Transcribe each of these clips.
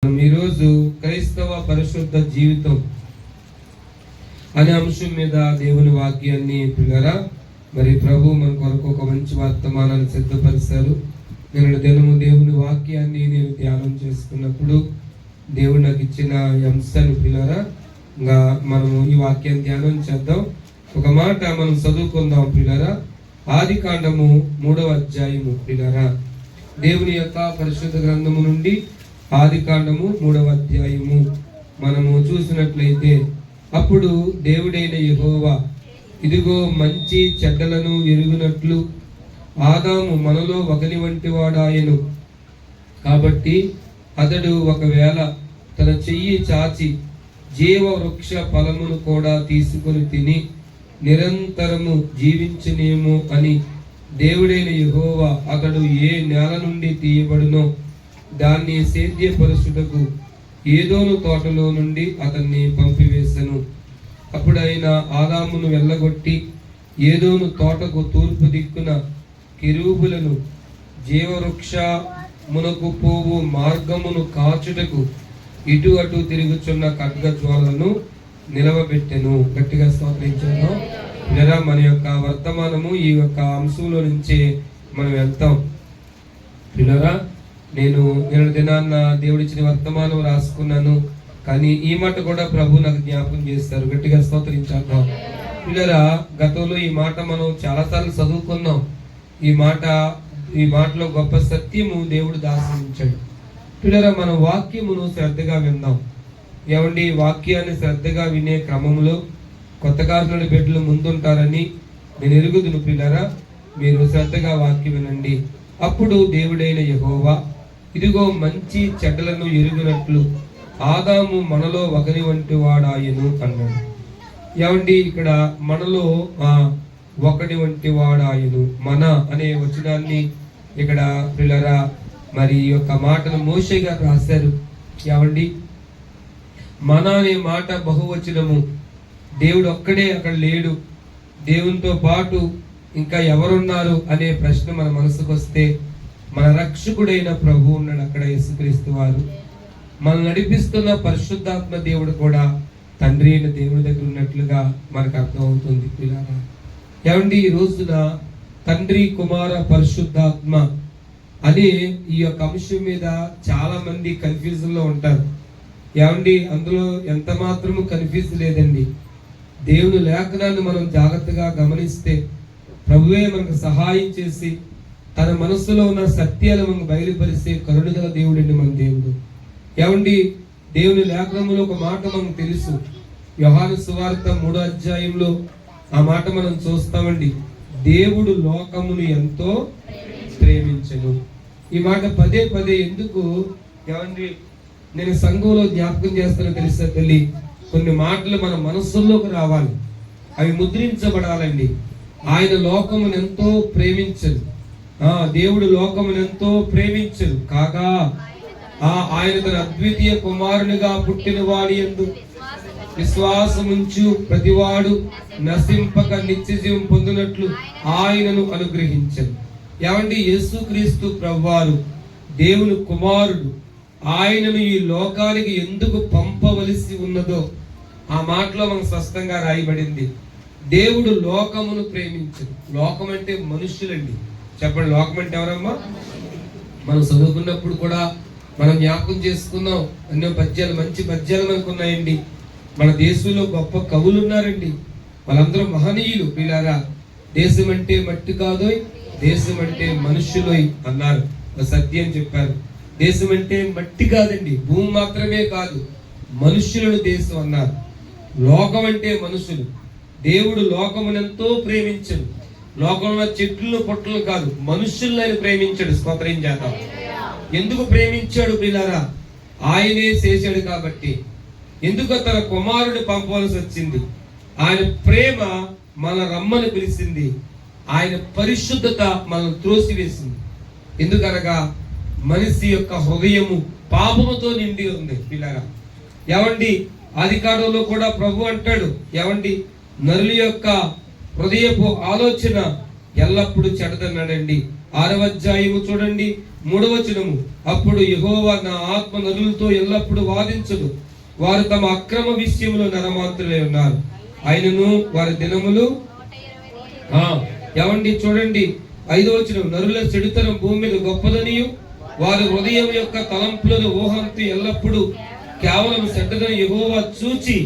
ఈరోజు క్రైస్తవ పరిశుద్ధ జీవితం అనే అంశం మీద దేవుని వాక్యాన్ని పిల్లరా మరి ప్రభు మన కొరకు ఒక మంచి వర్తమానాన్ని సిద్ధపరిచారు. నేను దినము దేవుని వాక్యాన్ని నేను ధ్యానం చేసుకున్నప్పుడు దేవుడు నాకు ఇచ్చిన అంశాన్ని పిల్లరా ఇంకా మనము ఈ వాక్యాన్ని ధ్యానం చేద్దాం. ఒక మాట మనం చదువుకుందాం పిల్లరా. ఆదికాండము 3వ అధ్యాయము పిల్లరా. దేవుని యొక్క పరిశుద్ధ గ్రంథము నుండి ఆదికాండము 3వ అధ్యాయము మనము చూసినట్లయితే, అప్పుడు దేవుడైన యెహోవా ఇదిగో మంచి చెడ్డలను ఎరుగునట్లు ఆదాము మనలో ఒకని వంటి వాడాయను. కాబట్టి అతడు ఒకవేళ తన చెయ్యి చాచి జీవ వృక్ష ఫలమును కూడా తీసుకొని తిని నిరంతరము జీవించనేమో అని దేవుడైన యెహోవా అతడు ఏ నేల నుండి తీయబడునో దాన్ని సేద్యపరుచుటకు ఏదోను తోటలో నుండి అతన్ని పంపివేశను. అప్పుడు ఆయన ఆదామును వెళ్ళగొట్టి ఏదోను తోటకు తూర్పు దిక్కున కెరూబులను జీవవృక్షమునకు పోవు మార్గమును కాచుటకు ఇటు అటు తిరుగుచున్న ఖడ్గజ్వాలను నిలవబెట్టెను. గట్టిగా స్తోత్రించాను. లేదా మన యొక్క వర్తమానము ఈ యొక్క అంశంలో నుంచే మనం వెళ్తాం పిల్లరా. నేను దినాన్న దేవుడిచ్చిన వర్తమానం రాసుకున్నాను, కానీ ఈ మాట కూడా ప్రభు నాకు జ్ఞాపకం చేస్తారు. గట్టిగా స్తోత్రించాను పిల్లరా. గతంలో ఈ మాట మనం చాలాసార్లు చదువుకున్నాం. ఈ మాటలో గొప్ప సత్యము దేవుడు దాసించాడు పిల్లరా. మన వాక్యమును శ్రద్ధగా విందాం. ఏమండి, వాక్యాన్ని శ్రద్ధగా వినే క్రమంలో కొత్త కారులోని బిడ్డలు ముందుంటారని నేను ఎరుగుదును పిల్లరా. మీరు శ్రద్ధగా వాక్యం వినండి. అప్పుడు దేవుడైన యెహోవా ఇదిగో మంచి చెడ్డలను ఎరుగునట్లు ఆదాము మనలో ఒకని వంటి వాడాయను అన్నాడు. ఏమండి, ఇక్కడ మనలో ఒకటి వంటి వాడాయను మన అనే వచనాన్ని ఇక్కడ పిల్లరా మరి ఈ యొక్క మాటను మోషే గారు రాశారు. ఏమండి, మన అనే మాట బహువచనము. దేవుడు ఒక్కడే అక్కడ లేడు, దేవునితో పాటు ఇంకా ఎవరున్నారు అనే ప్రశ్న మన మనసుకు వస్తే మన రక్షకుడైన ప్రభు ఉన్నాడు అక్కడ, యేసుక్రీస్తు వారు. మనం నడిపిస్తున్న పరిశుద్ధాత్మ దేవుడు కూడా తండ్రి అయిన దేవుడి దగ్గర ఉన్నట్లుగా మనకు అర్థమవుతుంది పిల్లరా. ఏమండి, ఈ రోజున తండ్రి కుమార పరిశుద్ధాత్మ అనే ఈ యొక్క అంశం మీద చాలా మంది కన్ఫ్యూజన్ లో ఉంటారు. ఏమండి, అందులో ఎంత మాత్రము కన్ఫ్యూజ్ లేదండి. దేవుని లేఖనాన్ని మనం జాగ్రత్తగా గమనిస్తే ప్రభువే మనకు సహాయం చేసి తన మనసులో ఉన్న సత్యాలు మనకు బయలుపరిస్తే కరుణగల దేవుడండి మన దేవుడు. ఏమండి, దేవుని లేఖనంలో ఒక మాట మనకు తెలుసు. యోహాను సువార్త 3వ అధ్యాయంలో ఆ మాట మనం చూస్తామండి. దేవుడు లోకమును ఎంతో ప్రేమించెను. ఈ మాట పదే పదే ఎందుకు ఏమండి నేను సంఘంలో జ్ఞాపకం చేస్తానో తెలుసా తల్లి, కొన్ని మాటలు మన మనస్సుల్లోకి రావాలి, అవి ముద్రించబడాలండి. ఆయన లోకమును ఎంతో ప్రేమించను. దేవుడు లోకమును ఎంతో ప్రేమించను కాగా ఆయన తన అద్వితీయ కుమారునిగా పుట్టిన వాడి యందు విశ్వాసముంచు ప్రతివాడు నశింపక నిత్య జీవం పొందినట్లు ఆయనను అనుగ్రహించను. ఏమండి, యేసుక్రీస్తు ప్రభువారు దేవుని కుమారుడు. ఆయనను ఈ లోకానికి ఎందుకు పంపవలసి ఉన్నదో ఆ మాటలో మనకు స్పష్టంగా రాయబడింది. దేవుడు లోకమును ప్రేమించను. లోకం అంటే మనుషులండి. చెప్పండి, లోకం అంటే ఎవరమ్మా? మనం చదువుకున్నప్పుడు కూడా మనం జ్ఞాపకం చేసుకున్నాం. ఎన్నో పద్యాలు, మంచి పద్యాలు మనకు ఉన్నాయండి. మన దేశంలో గొప్ప కవులు ఉన్నారండి. వాళ్ళందరూ మహనీయులు పిల్లారా. దేశం అంటే మట్టి కాదోయ్, దేశం అంటే మనుషులోయ్ అన్నారు. సత్యం చెప్పారు. దేశం అంటే మట్టి కాదండి, భూమి మాత్రమే కాదు, మనుష్యులను దేశం అన్నారు. లోకం అంటే మనుషులు. దేవుడు లోకమునెంతో ప్రేమించడు. లోకంలో చెట్లు పుట్టలు కాదు, మనుషులను ఆయన ప్రేమించాడు. స్తోత్రం చేద్దాం. ఎందుకు ప్రేమించాడు పిల్లారా? ఆయనే చేశాడు కాబట్టి. ఎందుకు తన కుమారుని పంపవలసి వచ్చింది? ఆయన ప్రేమ మన రమ్మని పిలిచింది. ఆయన పరిశుద్ధత మనల్ని త్రోసివేసింది. ఎందుకనగా మనిషి యొక్క హృదయము పాపముతో నిండి ఉంది పిల్లరా. ఏమండి, ఆదికాండంలో కూడా ప్రభు అంటాడు, ఏమండి, నరుల యొక్క హృదయపు ఆలోచన ఎల్లప్పుడూ చెడదన్నాడండి. 6వ అధ్యాయము చూడండి 3వ వచనము. అప్పుడు యెహోవా నా ఆత్మ నరులతో ఎల్లప్పుడూ వాదించును, వారు తమ అక్రమ విషయంలో నరమాత్రులై ఉన్నారు, అయినను వారి దినములు ఏమండి చూడండి 5వ వచనం. నరుల చెడుతనం భూమి మీద గొప్పదనియు, వారి హృదయం యొక్క తలంపులను ఊహంతో ఎల్లప్పుడూ కేవలం చెడ్డదని యెహోవా చూచి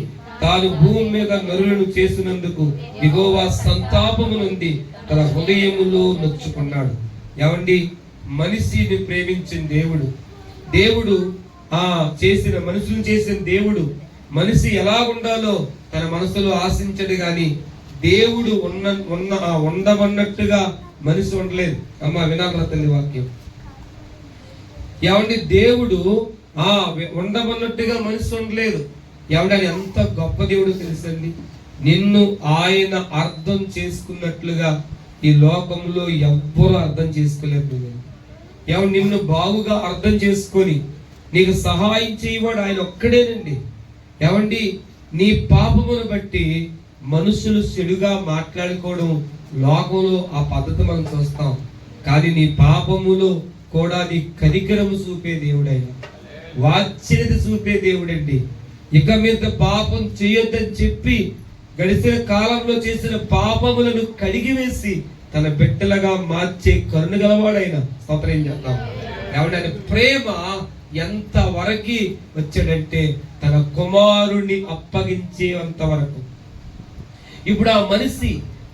తాను భూమి మీద నరులను చేసినందుకు యెహోవా సంతాపము నుండి తన హృదయములో నొచ్చుకున్నాడు. ఏమండి, మనిషిని ప్రేమించిన దేవుడు చేసిన మనుషులను చేసిన దేవుడు మనిషి ఎలా ఉండాలో తన మనసులో ఆశించడు గాని దేవుడు ఉండమన్నట్టుగా మనిషి ఉండలేదు. అమ్మ వినాల తల్లి వాక్యం. ఏమండి, దేవుడు ఉండమన్నట్టుగా మనిషి ఉండలేదు. ఎవడని ఎంత గొప్ప దేవుడు తెలుసండి. నిన్ను ఆయన అర్థం చేసుకున్నట్లుగా ఈ లోకంలో ఎవ్వరూ అర్థం చేసుకోలేదు. ఎవడు నిన్ను బాగుగా అర్థం చేసుకొని నీకు సహాయం చేయవాడు ఆయన ఒక్కడేనండి. ఏమండి, నీ పాపమును బట్టి మనుషులు చెడుగా మాట్లాడుకోవడం లోకంలో ఆ పద్ధతి మనం చూస్తాం. కానీ నీ పాపములో కూడా నీ కనికరము చూపే దేవుడైనా, వాత్సల్యత చూపే దేవుడండి. ఇక మీద పాపం చేయొద్దని చెప్పి గడిచిన కాలంలో చేసిన పాపములను కడిగివేసి తన బిడ్డలుగా మార్చే కరుణ గలవాడైనా స్తోత్రం చేద్దాం. ఎవడని ప్రేమ ఎంత వరకు వచ్చాడంటే తన కుమారుణ్ణి అప్పగించేంత వరకు. ఇప్పుడు ఆ మనిషి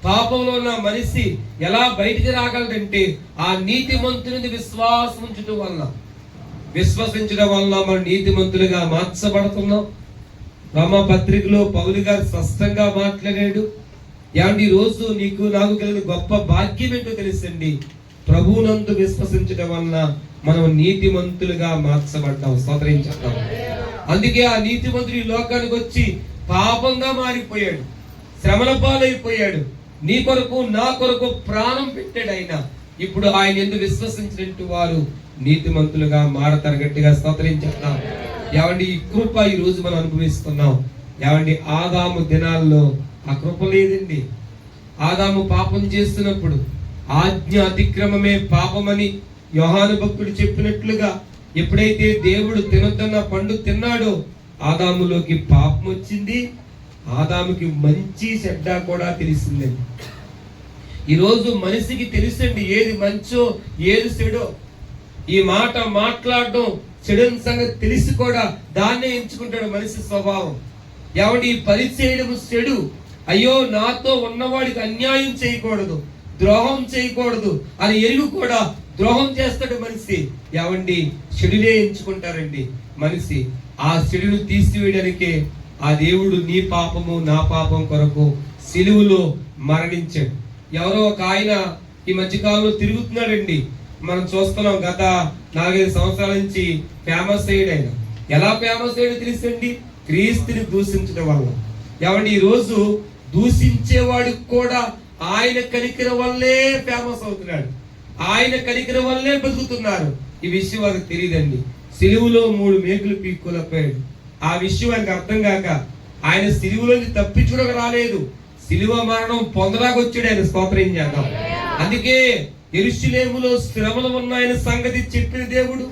పాపంలో ఉన్న మనిషి ఎలా బయటికి రాగలడంటే ఆ నీతిమంతుని విశ్వాసించడం వలన మనం నీతిమంతులుగా మార్చబడుతున్నాం. రోమా పత్రికలో పౌలు గారు స్పష్టంగా మాట్లాడాడు. ఈ రోజు నీకు నాకు కలిగిన గొప్ప భాగ్యం ఏంటో తెలుసండి. ప్రభువునందు విశ్వసించడం వలన మనం నీతిమంతులుగా మార్చబడ్డాం. స్తోత్రం చేద్దాం. అందుకే ఆ నీతిమంతుడు ఈ లోకానికి వచ్చి పాపంగా మారిపోయాడు, శ్రమల పాలైపోయాడు, నీ కొరకు నా కొరకు ప్రాణం పెట్టాడు ఆయన. ఇప్పుడు ఆయన ఎందుకు విశ్వసించినట్టు వారు నీతిమంతులుగా మారతారు. గట్టిగా స్తోత్రం చేద్దాం. ఏమండి, ఈ కృప ఈ రోజు మనం అనుభవిస్తున్నాం. ఏమండి, ఆదాము దినాల్లో ఆ కృప లేదండి. ఆదాము పాపం చేస్తున్నప్పుడు ఆజ్ఞ అతిక్రమమే పాపమని యోహాను భక్తుడు చెప్పినట్లుగా ఎప్పుడైతే దేవుడు తినొద్దన్న పండు తిన్నాడో ఆదాములోకి పాపం వచ్చింది. ఆదాముకి మంచి చెడ్డ కూడా తెలిసిందండి. ఈరోజు మనిషికి తెలుసండి ఏది మంచో ఏది చెడో. ఈ మాట మాట్లాడడం చెడుని సంగతి తెలిసి కూడా దాన్నే ఎంచుకుంటాడు మనిషి స్వభావం. ఏమండి, ఈ పని చేయడం చెడు, అయ్యో నాతో ఉన్నవాడికి అన్యాయం చేయకూడదు, ద్రోహం చేయకూడదు అని ఎరుగు కూడా ద్రోహం చేస్తాడు మనిషి. ఏమండి, చెడునే ఎంచుకుంటారండి మనిషి. ఆ చెడును తీసివేయడానికే ఆ దేవుడు నీ పాపము నా పాపం కొరకు సిలువలో మరణించాడు. ఎవరో ఒక ఆయన ఈ మధ్యకాలంలో తిరుగుతున్నాడండి. మనం చూస్తున్నాం, గత 4-5 సంవత్సరాల నుంచి ఫేమస్ అయ్యాడు ఆయన. ఎలా ఫేమస్ అయ్యాడో తెలుసండి, క్రీస్తుని దూషించడం వల్ల. ఏమండి, ఈ రోజు దూషించేవాడికి కూడా ఆయన కనికరం వల్లే ఫేమస్ అవుతున్నాడు, ఆయన కనికరం వల్లే బతుకుతున్నారు. ఈ విషయం వారికి తెలియదండి. సిలువలో 3 మేకులు పీక్కోలేకపోయాడు. ఆ విషయం ఆయనకు అర్థం కాక ఆయన సిలువలోకి తప్పించుకోక రాలేదు, సిలువ మరణం పొందడానికి వచ్చాడు ఆయన. స్తోత్రం చేద్దాం. అందుకే యెరూషలేములో శ్రమలు ఉన్నాయని సంగతి చెప్పిన దేవుడు,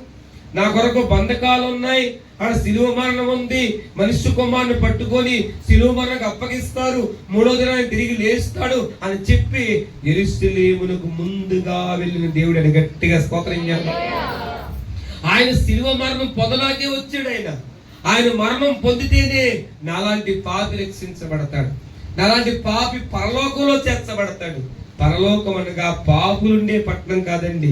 నా కొరకు బంధకాలు ఉన్నాయి, ఆడ సిలువ మరణం ఉంది, మనుష్య కుమారుని పట్టుకొని సిలువ మరణకు అప్పగిస్తారు, 3వ దినాన్ని తిరిగి లేస్తాడు అని చెప్పి యెరూషలేమునకు ముందుగా వెళ్ళిన దేవుడు అని గట్టిగా స్తోత్రం చేద్దాం. ఆయన సిలువ మరణం పొందడానికే వచ్చాడు. ఆయన మరణం పొందితేనే నాలాంటి పాపి రక్షించబడతాడు, నాలాంటి పాపి పరలోకంలో చేర్చబడతాడు. పరలోకం అనగా పాపులుండే పట్టణం కాదండి,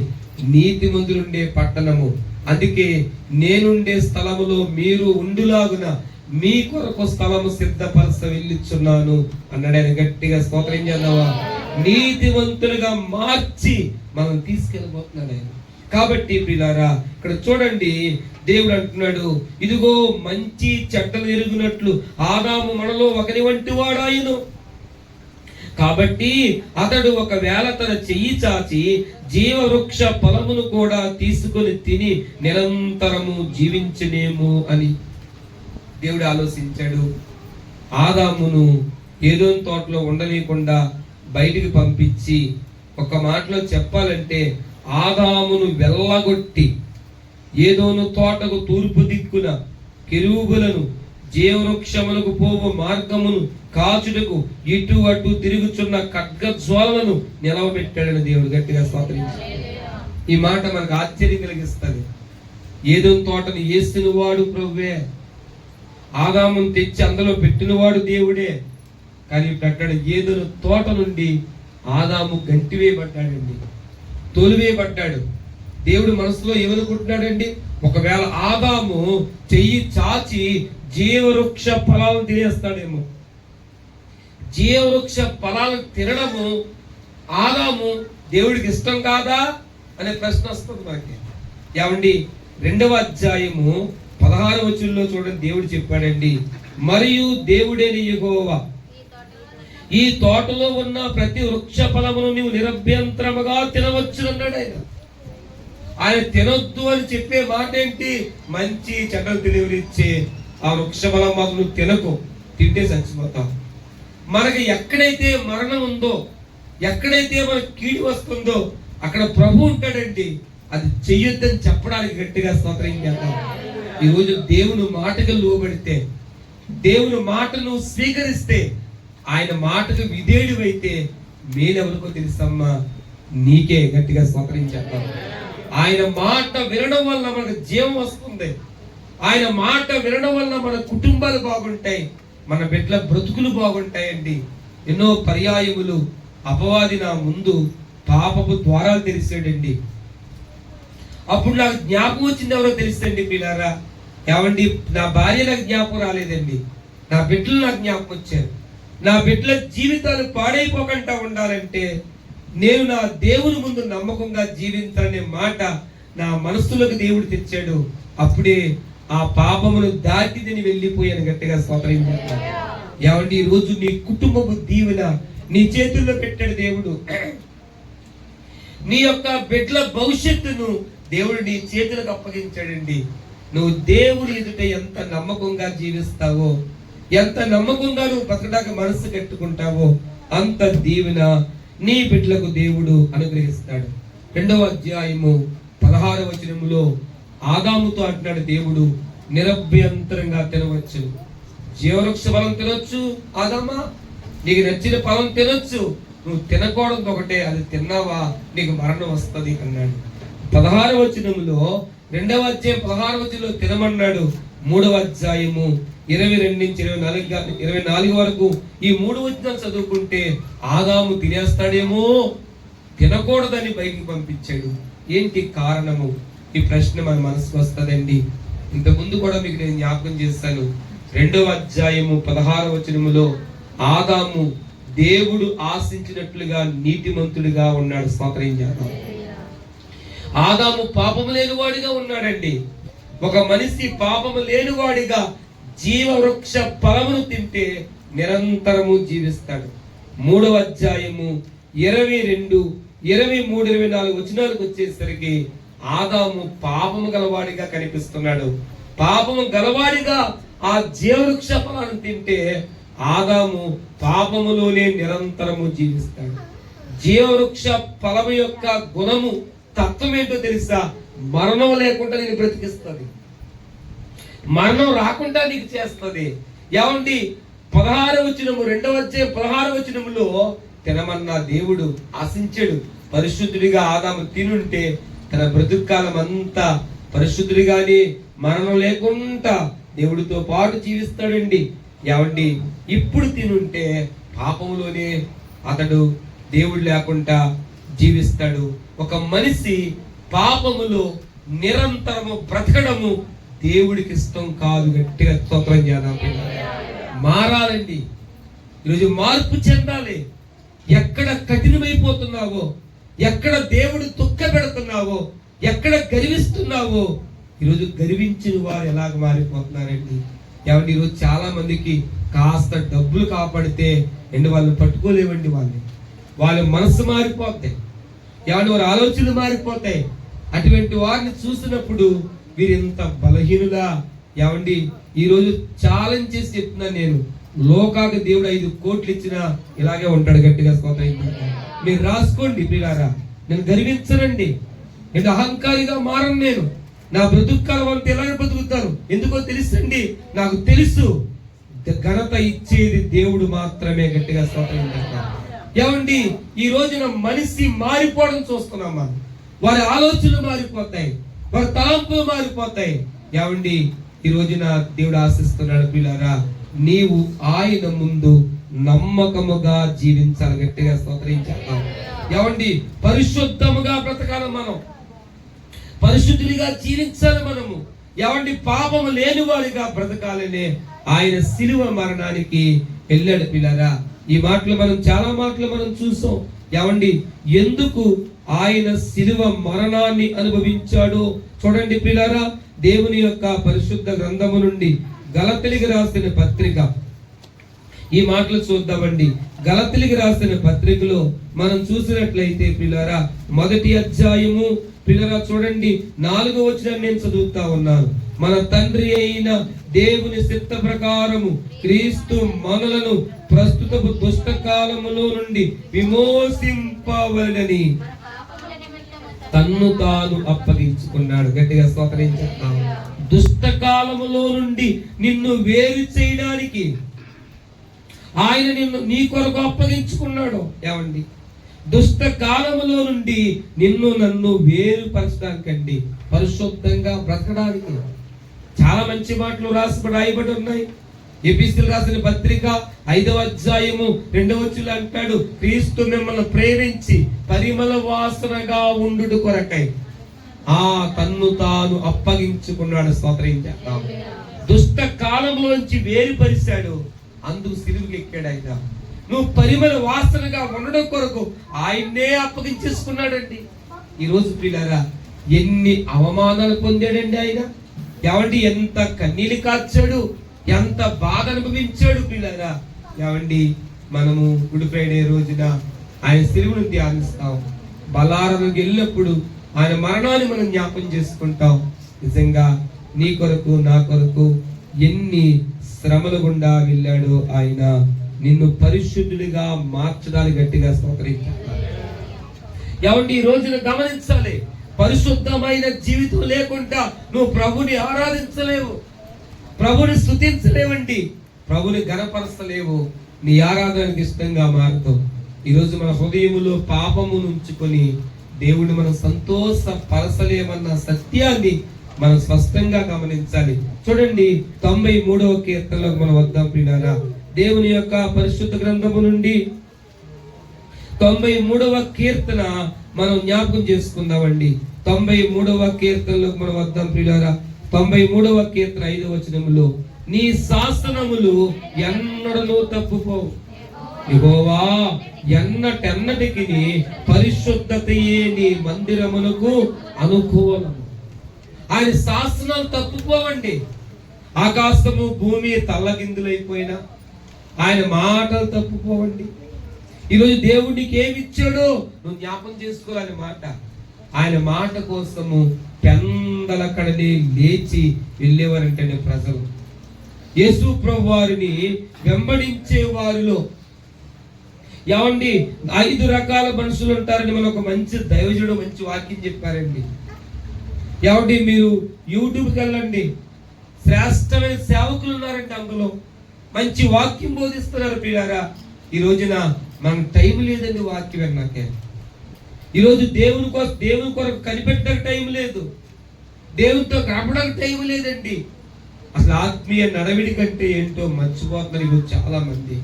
నీతిమంతులుండే పట్టణము. అందుకే నేనుండే స్థలములో మీరు ఉండులాగున మీ కొరకు స్థలము సిద్ధపరచ వెళ్ళిచున్నాను అన్నాడు ఆయన. గట్టిగా స్తోత్రం చేద్దామా. నీతిమంతులుగా మార్చి మనం తీసుకెళ్ళబోతున్నాడు ఆయన. కాబట్టి ప్రియులారా, ఇక్కడ చూడండి, దేవుడు అంటున్నాడు, ఇదిగో మంచి చెడ్డలు ఎరుగునట్లు ఆదాము మనలో ఒకని వంటి వాడాయను. కాబట్టి అతడు ఒకవేళ తన చెయ్యి చాచి జీవవృక్ష ఫలమును కూడా తీసుకొని తిని నిరంతరము జీవించనేమో అని దేవుడు ఆలోచించాడు. ఆదామును ఏదోని తోటలో ఉండలేకుండా బయటికి పంపించి, ఒక మాటలో చెప్పాలంటే ఆదామును వెళ్ళగొట్టి ఏదోను తోటకు తూర్పు దిక్కున కెరూబులను జీవవృక్షములకు పోవు మార్గమును కాచుటకు ఇటు అటు తిరుగుచున్న ఖడ్గజ్వాలను నిలవబెట్టాడని దేవుడు గట్టిగా స్తోత్రించాడు. ఈ మాట మనకు ఆశ్చర్యం కలిగిస్తుంది. ఏదో తోటను వేసిన వాడు ప్రభువే, ఆదామును తెచ్చి అందులో పెట్టినవాడు దేవుడే. కానీ ఇప్పుడు ఏదో తోట నుండి ఆదాము గంటివేయబడ్డాడండి, తోలివేయబడ్డాడు. దేవుడు మనసులో ఏమనుకుంటున్నాడండి? ఒకవేళ ఆదాము చెయ్యి చాచి జీవవృక్ష ఫలాలను తినేస్తాడేమో. జీవవృక్ష ఫలాలను తినడము ఆదాము దేవుడికి ఇష్టం కాదా అనే ప్రశ్న వస్తుంది మనకి. ఏమండి, 2వ అధ్యాయము 16వ వచనంలో చూడండి, దేవుడు చెప్పాడండి, మరియు దేవుడైన యెహోవా ఈ తోటలో ఉన్న ప్రతి వృక్ష ఫలమును నీవు నిరభ్యంతరముగా తినవచ్చు అన్నాడు. ఆయన తినొద్దు అని చెప్పే మాట ఏంటి? మంచి చెడ్డలు తెలియనిచ్చే ఆ వృక్ష ఫలం మాకు నువ్వు తినకు, తింటే చచ్చిపోతావు. మనకి ఎక్కడైతే మరణం ఉందో, ఎక్కడైతే మనకి కీడు వస్తుందో అక్కడ ప్రభు ఉంటాడండి. అది చెయ్యొద్దని చెప్పడానికి గట్టిగా స్తోత్రం చేద్దాం. ఈరోజు దేవుని మాటకు లోబడితే, దేవుని మాటను స్వీకరిస్తే, ఆయన మాటకు విధేయుడివైతే మేలెవరికో తెలుసమ్మా, నీకే. గట్టిగా స్తోత్రం చేద్దాం. ఆయన మాట వినడం వల్ల మనకు జీవం వస్తుంది. ఆయన మాట వినడం వల్ల మన కుటుంబాలు బాగుంటాయి, మన బిడ్డల బ్రతుకులు బాగుంటాయండి. ఎన్నో పర్యాయములు అపవాది నా ముందు పాపపు ద్వారాలు తెరిచాడండి. అప్పుడు నాకు జ్ఞాపకం వచ్చింది ఎవరో తెలుసండి పిల్లారా. ఏమండి, నా భార్య నాకు జ్ఞాపకం రాలేదండి, నా బిడ్డలు నాకు జ్ఞాపకం వచ్చారు. నా బిడ్డల జీవితాలు పాడైపోకుండా ఉండాలంటే నేను నా దేవుని ముందు నమ్మకంగా జీవించాలనే మాట నా మనస్సులోకి దేవుడు తెచ్చాడు. అప్పుడే ఆ పాపమును దాటి నేను వెళ్ళిపోయాను. గట్టిగా స్తోత్రం చేస్తాను. ఏమండి, ఈ రోజు నీ కుటుంబపు దీవెన నీ చేతుల్లో పెట్టాడు దేవుడు. నీ యొక్క బిడ్డల భవిష్యత్తును దేవుడు నీ చేతులకు అప్పగించాడండి. నువ్వు దేవుడి ఎదుట ఎంత నమ్మకంగా జీవిస్తావో, ఎంత నమ్మకంగా నువ్వు బతకడానికి మనసు కట్టుకుంటావో అంత దీవెన నీ బిడ్డలకు దేవుడు అనుగ్రహిస్తాడు. 2వ అధ్యాయము 16వ వచనములో ఆదాముతో అంటున్నాడు దేవుడు, నిరభ్యంతరంగా తినవచ్చు, జీవవృక్ష ఫలం తినొచ్చు ఆదామా, నీకు నచ్చిన ఫలం తినొచ్చు, నువ్వు తినకూడదు ఒకటే, అది తిన్నావా నీకు మరణం వస్తుంది అన్నాడు. 16వ వచనములో 2వ అధ్యాయం 16వ వచనంలో తినమన్నాడు. 3వ అధ్యాయము 22 నుంచి 24 వరకు ఈ 3 వచనాలు చదువుకుంటే ఆదాము తినేస్తాడేమో, తినకూడదని బయటికి పంపించాడు. ఏంటి కారణము? ఈ ప్రశ్న మన మనసుకు వస్తుందండి. ఇంత ముందు కూడా మీకు నేను జ్ఞాపకం చేస్తాను. 2వ అధ్యాయము 16వ వచనములో ఆదాము దేవుడు ఆశించినట్లుగా నీతిమంతుడిగా ఉన్నాడు. స్తోత్రం చేద్దాం. ఆదాము పాపము లేనివాడిగా ఉన్నాడండి. ఒక మనిషి పాపము లేనివాడిగా జీవవృక్ష ఫలమును తింటే నిరంతరము జీవిస్తాడు. 3వ అధ్యాయము 22, 23, 24 వచనాలకు వచ్చేసరికి ఆదాము పాపము గలవాడిగా కనిపిస్తున్నాడు. పాపము గలవాడిగా ఆ జీవవృక్ష ఫలాన్ని తింటే ఆదాము పాపములోనే నిరంతరము జీవిస్తాడు. జీవవృక్ష ఫలము యొక్క గుణము, తత్వం ఏంటో తెలుసా? మరణం లేకుండా నేను బ్రతికిస్తుంది, మరణం రాకుండా నీకు చేస్తుంది. ఏమండి, 16వ వచనము 2వ అధ్యాయం 16వ వచనములో తినమన్నా దేవుడు ఆశించాడు. పరిశుద్ధుడిగా ఆదాము తినుంటే తన బ్రతుకాలం అంతా పరిశుద్ధుడిగానే మరణం లేకుండా దేవుడితో పాటు జీవిస్తాడండి. ఏమండి, ఇప్పుడు తినుంటే పాపంలోనే అతడు దేవుడు లేకుండా జీవిస్తాడు. ఒక మనిషి పాపములో నిరంతరము బ్రతకడము దేవుడికి ఇష్టం కాదు. గట్టిగా స్తోత్రం చేద్దాం. మారాలండి. ఈరోజు మార్పు చెందాలి. ఎక్కడ కఠినమైపోతున్నావో, ఎక్కడ దేవుడు దుఃఖ పెడుతున్నావో, ఎక్కడ గర్విస్తున్నావో, ఈరోజు గర్వించిన వారు ఎలాగ మారిపోతున్నారండి. ఏమండి, ఈరోజు చాలా మందికి కాస్త డబ్బులు కాపాడితే వాళ్ళు పట్టుకోలేవండి. వాళ్ళ మనసు మారిపోతాయి. ఏమంటే వారి ఆలోచనలు మారిపోతాయి. అటువంటి వారిని చూసినప్పుడు వీరింత బలహీనులా. ఏమండి, ఈరోజు ఛాలెంజ్ చేసి చెప్తున్నాను నేను, లోకాకు దేవుడు 5 కోట్లు ఇచ్చినా ఇలాగే ఉంటాడు. గట్టిగా స్తోత్రం. మీరు రాసుకోండి ప్రియులారా, నేను గర్వించనండి. నేను అహంకారిగా మారను. నేను నా బ్రతుకు కాలం అంతా ఎలాగ బ్రతుకుతాను? ఎందుకో తెలుసండి, నాకు తెలుసు ఘనత ఇచ్చేది దేవుడు మాత్రమే. గట్టిగా స్తోత్రం చేద్దాం. ఏమండి, ఈ రోజున మనిషి మారిపోవడం చూస్తున్నాం మనం. వారి ఆలోచనలు మారిపోతాయి, వారి తలంపులు మారిపోతాయి. ఏమండి, ఈ రోజున దేవుడు ఆశిస్తున్నాడు, పిల్లారా, నీవు ఆయన ముందు నమ్మకముగా జీవించాలి. గట్టిగా స్తోత్రించాలి. ఏమండి, పరిశుద్ధముగా బ్రతకాలి, మనం పరిశుద్ధుడిగా జీవించాలి మనము. ఏమండి, పాపము లేని వారిగా బ్రతకాలనే ఆయన సిలువ మరణానికి వెళ్ళాడు. పిల్లరా, ఈ మాటలు మనం చాలా మాటలు మనం చూసాం. ఏమండి, ఎందుకు ఆయన సిలువ మరణాన్ని అనుభవించాడో చూడండి పిల్లరా. దేవుని యొక్క పరిశుద్ధ గ్రంథము నుండి గలతీయులకు రాసిన పత్రిక, ఈ మాటలు చూద్దామండి. గలతీయులకు రాసిన పత్రికలో మనం చూసినట్లయితే పిల్లరా, మొదటి అధ్యాయము పిల్లరా చూడండి, 4వ వచనాన్ని నేను చదువుతా ఉన్నాను. మన తండ్రి అయిన దేవుని చిత్త ప్రకారము క్రీస్తు మనలను ప్రస్తుతపు దుష్ట కాలములో నుండి విమోచింపవలెనని తన్ను తాను అప్పగించుకున్నాడు. గట్టిగా స్తోత్రించాం. దుష్ట కాలములో నుండి నిన్ను వేరు చేయడానికి ఆయన నిన్ను నీ కొరకు అప్పగించుకున్నాడు. ఏమండి, దుష్ట కాలములో నుండి నిన్ను నన్ను వేరుపరచడానికండి, పరిశుద్ధంగా బ్రతకడానికి. చాలా మంచి మాటలు రాయబడి ఉన్నాయి. ఎఫెసీయులకు రాసిన పత్రిక 5వ అధ్యాయము 2వ వచనంలో అంటాడు, క్రీస్తు మిమ్మల్ని ప్రేమించి పరిమళ వాసనగా ఉండుట కొరకై తన్ను తాను అప్పగించుకున్నాడు. స్తోత్రించాం. దుష్ట కాలంలోంచి వేరుపరిచాడు, అందుకు సిలువకి ఎక్కాడు ఆయన. నువ్వు పరిమళ వాసనగా ఉండడం కొరకు ఆయన్నే అప్పగించేసుకున్నాడండి. ఈ రోజు పిల్లరా, ఎన్ని అవమానాలు పొందాడండి ఆయన. ఏమండి, ఎంత కన్నీళ్ళు కార్చాడు, ఎంత బాధ అనుభవించాడు పిల్లరా. ఏమండి, మనము గుడ్ ఫ్రైడే రోజున ఆయన సిలువను ధ్యానిస్తాం. బలారానికి వెళ్ళినప్పుడు ఆయన మరణాన్ని మనం జ్ఞాపం చేసుకుంటాం. నిజంగా నీ కొరకు నా కొరకు ఎన్ని శ్రమల గుండా వెళ్ళాడు ఆయన, నిన్ను పరిశుద్ధుడిగా మార్చడానికి. గట్టిగా స్తోత్రించాలి. ఏమండి, ఈ రోజున గమనించాలి, పరిశుద్ధమైన జీవితం లేకుండా నువ్వు ప్రభుని ఆరాధించలేవు, ప్రభుని స్తుతించలేవండి, ప్రభుని ఘనపరచలేవు, నీ ఆరాధనకి ఇష్టంగా మారుతావు. ఈరోజు మన హృదయములో పాపము ఉంచుకొని దేవుడిని మనం సంతోషపరచలేమన్న సత్యాన్ని మనం స్పష్టంగా గమనించాలి. చూడండి, 93వ కీర్తనలోకి మనం వద్దాం పిల్లారా. దేవుని యొక్క పరిశుద్ధ గ్రంథము నుండి 93వ కీర్తన మనం జ్ఞాపకం చేసుకుందామండి. 93వ కీర్తనలోకి మనం వద్దాం పిల్లారా. 93వ కీర్తన 5వ వచనములో, నీ శాసనములు ఎన్నడూ తప్పుపోవు, యెహోవా ఎన్నటెన్నటికి పరిశుద్ధతయే నీ మందిరమునకు అనుకూలము. ఆయన శాసనాలు తప్పుపోవండి. ఆకాశము భూమి తల్లకిందులైపోయినా ఆయన మాటలు తప్పుపోవండి. ఈరోజు దేవుడికి ఏమి ఇచ్చాడో నువ్వు జ్ఞాపం చేసుకోవాలని మాట. ఆయన మాట కోసము పెందలకడని లేచి వెళ్ళేవారంటే ప్రజలు. యేసు ప్రభు వారిని వెంబడించే వారిలో ఏమండి 5 రకాల మనుషులు ఉంటారని మనం ఒక మంచి దైవజుడు మంచి వాక్యం చెప్పారండి. ఏమండి, మీరు యూట్యూబ్కి వెళ్ళండి, శ్రేష్టమైన సేవకులు ఉన్నారండి, అందులో మంచి వాక్యం బోధిస్తున్నారు పిల్లారా. ఈ రోజున మనకు టైం లేదండి వాక్యం విన్నాకే. ఈరోజు దేవుని కొరకు కనిపెట్టడానికి టైం లేదు, దేవునితో గడపడానికి టైం లేదండి. అసలు ఆత్మీయ నడవిడి కంటే ఏంటో మర్చిపోతున్నారు ఈరోజు చాలా మంది.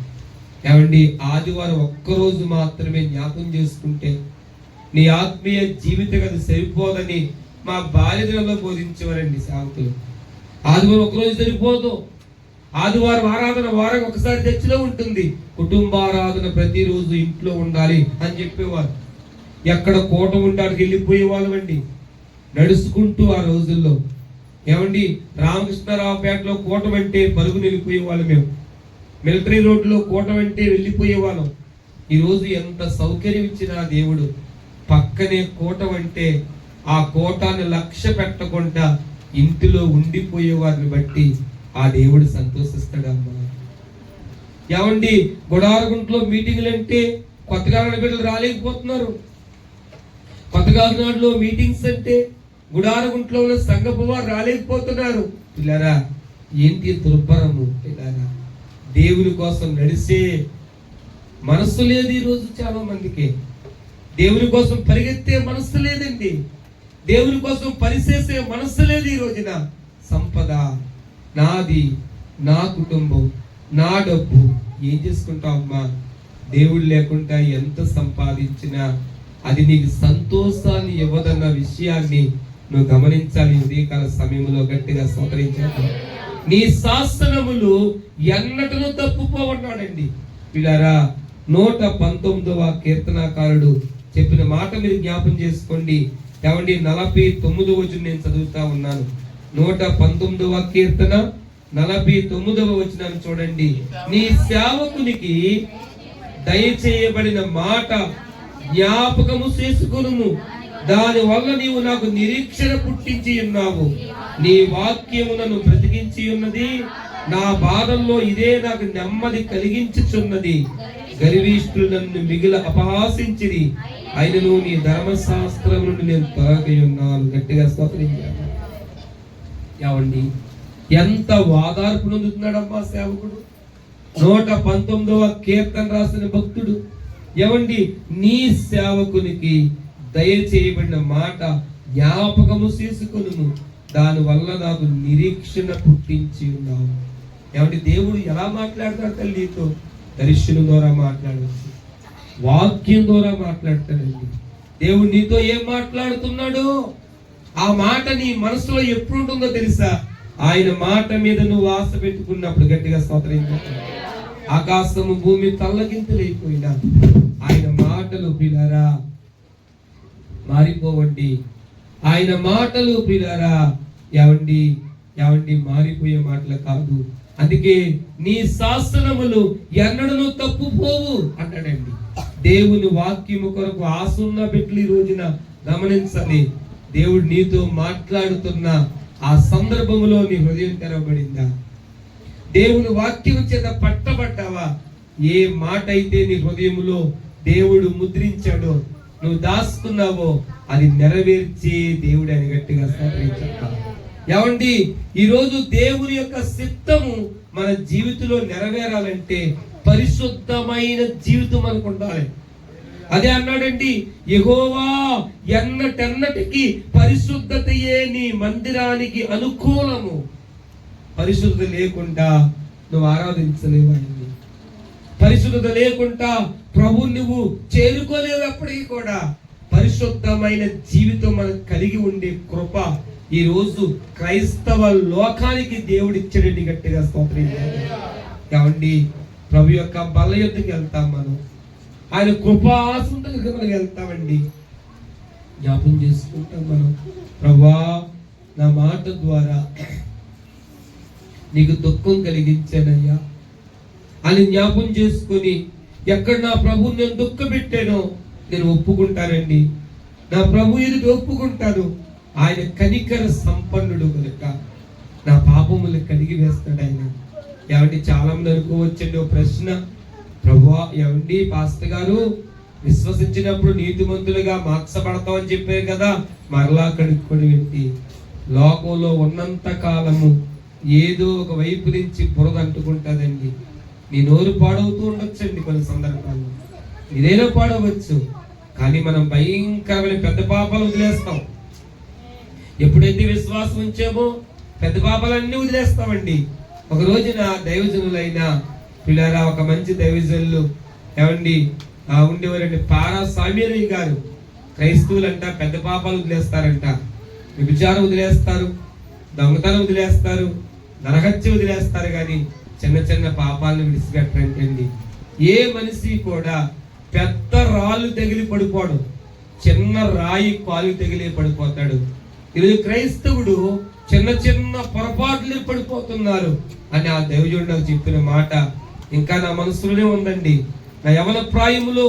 ఏమండి, ఆదివారం ఒక్కరోజు మాత్రమే జ్ఞాపకం చేసుకుంటే నీ ఆత్మీయ జీవితం అది సరిపోదని మా బాల్యదలో బోధించేవారండి సేవకులు. ఆదివారం ఒక్కరోజు సరిపోదు, ఆదివారం ఆరాధన వారం ఒకసారి చర్చిలో ఉంటుంది, కుటుంబారాధన ప్రతిరోజు ఇంట్లో ఉండాలి అని చెప్పేవారు. ఎక్కడ కోట ఉండాడికి వెళ్ళిపోయే వాళ్ళమండి నడుచుకుంటూ ఆ రోజుల్లో. ఏమండి, రామకృష్ణరావుపేటలో కోట అంటే పరుగు వెళ్ళిపోయే వాళ్ళు, మేము మిలిటరీ రోడ్లో కోట అంటే వెళ్ళిపోయే వాళ్ళం. ఈరోజు ఎంత సౌకర్యం ఇచ్చినా దేవుడు పక్కనే కోట అంటే ఆ కోటాన్ని లక్ష్య పెట్టకుండా ఇంటిలో ఉండిపోయే వారిని బట్టి ఆ దేవుడు సంతోషిస్తాడమ్మా. ఏమండి, గుడారగుంట్లో మీటింగ్లు అంటే కొత్తగా బిడ్డలు రాలేకపోతున్నారు. కొత్తగానాడులో మీటింగ్స్ అంటే గుడారగుంట్లో ఉన్న సంఘపు వారు రాలేకపోతున్నారు. పిల్లరా, ఏంటి దుర్భరము? పిల్లరా, దేవుని కోసం నడిసే మనస్సు లేదు ఈరోజు చాలా మందికి. దేవుని కోసం పరిగెత్తే మనస్సు లేదండి. దేవుని కోసం పనిచేసే మనస్సు లేదు ఈ రోజున. సంపద నాది, నా కుటుంబం, నా డబ్బు, ఏం చేసుకుంటావు అమ్మా? దేవుడు లేకుండా ఎంత సంపాదించినా అది నీకు సంతోషాన్ని ఇవ్వదన్న విషయాన్ని నువ్వు గమనించాలి. ఉదయకాల సమయంలో గట్టిగా స్తోత్రించాలి. నీ శాసనములు ఎన్నటను తప్పుపోవన్నాడండి. పిల్లరా, 119వ కీర్తనాకారుడు చెప్పిన మాట మీరు జ్ఞాపం చేసుకోండి. 49వ వచనం నేను చదువుతా ఉన్నాను. 119వ కీర్తన 49వ వచనాన్ని చూడండి. నీ సేవకునికి దయచేయబడిన మాట జ్ఞాపకము చేసుకొనుము, దాని వల్ల నీవు నాకు నిరీక్షణ పుట్టించి ఉన్నావు. నీ వాక్యము నన్ను బ్రతికించి ఉన్నది, నా బాధల్లో ఇదే నాకు నెమ్మది కలిగించుచున్నది. గర్విష్ఠులు నన్ను మిగిల అపహాసించిరి, అయినను నీ ధర్మశాస్త్రం నుండి నేను తొలగి ఉన్నాను. గట్టిగా స్తోత్రించాను. ఏమండి, ఎంత వాదార్పు నొందుతున్నాడమ్మా సేవకుడు. 119వ కీర్తన రాసిన భక్తుడు. ఏమండి, నీ సేవకునికి దయచేయబడిన మాట జ్ఞాపకము చేసుకొనుము, దాని వల్ల నాకు నిరీక్షణ పుట్టించి ఉన్నావు. ఏమంటే దేవుడు ఎలా మాట్లాడతాడు తల్లితో? దర్శనం ద్వారా మాట్లాడవచ్చు, వాక్యం ద్వారా మాట్లాడతాడండి. దేవుడు నీతో ఏం మాట్లాడుతున్నాడు? ఆ మాట నీ మనసులో ఎప్పుడు ఉంటుందో తెలుసా? ఆయన మాట మీద నువ్వు ఆశ పెట్టుకున్నప్పుడు. గట్టిగా స్తోత్రించాలి. ఆకాశము భూమి తల్లకింతలైపోయినా ఆయన మాటలు పిల్లరా మారిపోవండి. ఆయన మాటలు పిల్లరా ఏవండి మారిపోయే మాటలు కాదు. అందుకే నీ శాసనములు ఎన్నడూ తప్పుపోవు అంటాడండి. దేవుని వాక్యము కొరకు ఆసున్న పెట్టి ఈ రోజున గమనించాలి. దేవుడు నీతో మాట్లాడుతున్న ఆ సందర్భంలో నీ హృదయం తెరవబడిందా? దేవుని వాక్యం చేత పట్టబడ్డావా? ఏ మాట అయితే నీ హృదయంలో దేవుడు ముద్రించాడో, నువ్వు దాచుకున్నావో, అది నెరవేర్చే దేవుడు అని గట్టిగా స్తోత్రించాలి. ఏమండి, ఈరోజు దేవుని యొక్క చిత్తము మన జీవితంలో నెరవేరాలంటే పరిశుద్ధమైన జీవితం మనకు ఉండాలి. అదే అన్నాడండి, యెహోవా ఎన్నటెన్నటికి పరిశుద్ధతయే నీ మందిరానికి అనుకూలము. పరిశుద్ధత లేకుండా నువ్వు ఆరాధించలేవండి. పరిశుద్ధత లేకుండా ప్రభు నువ్వు చేరుకోలేవు. ఎప్పటికీ కూడా పరిశుద్ధమైన జీవితం మనకు కలిగి ఉండే కృప ఈ రోజు క్రైస్తవ లోకానికి దేవుడు ఇచ్చాడండి. గట్టిగా స్తోత్రించాలి. ఏమండి, ప్రభు యొక్క బల యుద్ధకి వెళ్తాం మనం, ఆయన కృపాసంతకి మనం వెళ్తామండి. జ్ఞాపం చేసుకుంటాం మనం, ప్రభా నా మాట ద్వారా నీకు దుఃఖం కలిగించానయ్యా అని జ్ఞాపం చేసుకొని, ఎక్కడ నా ప్రభువు నేను దుఃఖ పెట్టానో నేను ఒప్పుకుంటానండి. నా ప్రభు ఎదుట ఒప్పుకుంటాను. ఆయన కనికర సంపన్నుడు కనుక నా పాపములు కడిగి వేస్తాడు ఆయన. ఏమండి, చాలా మంది అనుకోవచ్చండి ఓ ప్రశ్న, ప్రభువా ఏమండి పాస్టర్ గారు విశ్వసించినప్పుడు నీతిమంతులుగా మార్చబడతామని చెప్పారు కదా, మరలా కడుక్కొని ఏంటి? లోకంలో ఉన్నంత కాలము ఏదో ఒక వైపు నుంచి బురద అంటుకుంటుందండి. నీ నోరు పాడవుతూ ఉండొచ్చండి, కొన్ని సందర్భాల్లో ఇదేదో పాడవచ్చు. కానీ మనం భయంకరమైన పెద్ద పాపాలు వదిలేస్తాం. ఎప్పుడైతే విశ్వాసం ఉంచామో పెద్ద పాపాలన్నీ వదిలేస్తామండి. ఒక రోజున దైవజనులైన పిల్లరా, ఒక మంచి దైవజనులు ఏమండి ఉండేవారండి, పారా సామ్యరయ్య గారు. క్రైస్తవులంట పెద్ద పాపాలు వదిలేస్తారంట. వ్యభిచారం వదిలేస్తారు, దొంగతనం వదిలేస్తారు, నరహత్య వదిలేస్తారు, కానీ చిన్న చిన్న పాపాలను విడిచిపెట్టండి. ఏ మనిషి కూడా పెద్ద రాళ్ళు తగిలి పడిపోడు, చిన్న రాయి కాలు తగిలి పడిపోతాడు. ఈరోజు క్రైస్తవుడు చిన్న చిన్న పొరపాట్లు పడిపోతున్నారు అని ఆ దైవజనుడు నాకు చెప్పిన మాట ఇంకా నా మనసులోనే ఉందండి. నా యవన ప్రాయములో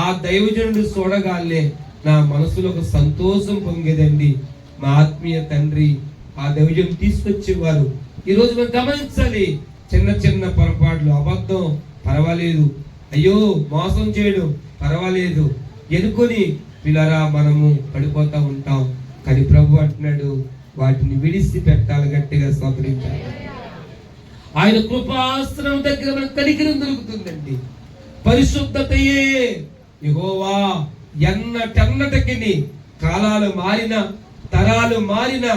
ఆ దైవజనుడు చూడగానే నా మనసులో ఒక సంతోషం పొంగేదండి. మా ఆత్మీయ తండ్రి ఆ దైవజనుడు తీసుకొచ్చేవారు. ఈరోజు మనం గమనించాలి, చిన్న చిన్న పొరపాట్లు, అబద్ధం పర్వాలేదు, అయ్యో మోసం చేయడం పర్వాలేదు, ఎనుకొని పిల్లరా మనము పడిపోతా ఉంటాం, కానీ ప్రభు అంటున్నాడు వాటిని విడిసి పెట్టాలి. గట్టిగా స్తోత్రించాలి. ఆయన కృపాస్త్రం దగ్గర మనకు కనికరం దొరుకుతుందండి. పరిశుద్ధతయే యెహోవా. ఎన్నటన్నటికి కాలాలు మారిన, తరాలు మారిన,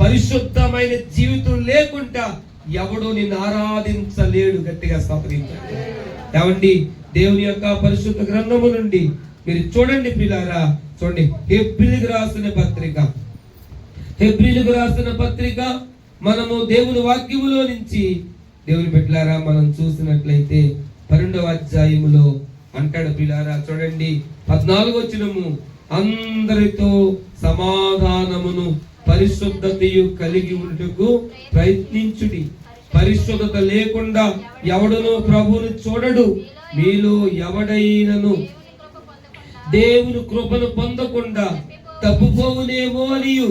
పరిశుద్ధమైన జీవితం లేకుండా ఎవడు నిన్ను ఆరాధించలేడు. గట్టిగా స్తోత్రించాలి. ఏమండి, దేవుని యొక్క పరిశుద్ధ గ్రంథము నుండి మీరు చూడండి పిల్లారా, చూడండి హెబ్రీయులకు రాసిన పత్రిక మనము దేవుని వాక్యములో నుంచి దేవుని బిడ్డలారా మనం చూసినట్లయితే 12వ అధ్యాయములో అంటాడు పిల్లారా, చూడండి 14వ వచనము, అందరితో సమాధానమును పరిశుద్ధతయు కలిగి ఉండుటకు ప్రయత్నించుడి. పరిశుద్ధత లేకుండా ఎవడును ప్రభువును చూడడు. మీలో ఎవడైనను దేవుని కృపను పొందకుండా తప్పుపోవునేమో అనియు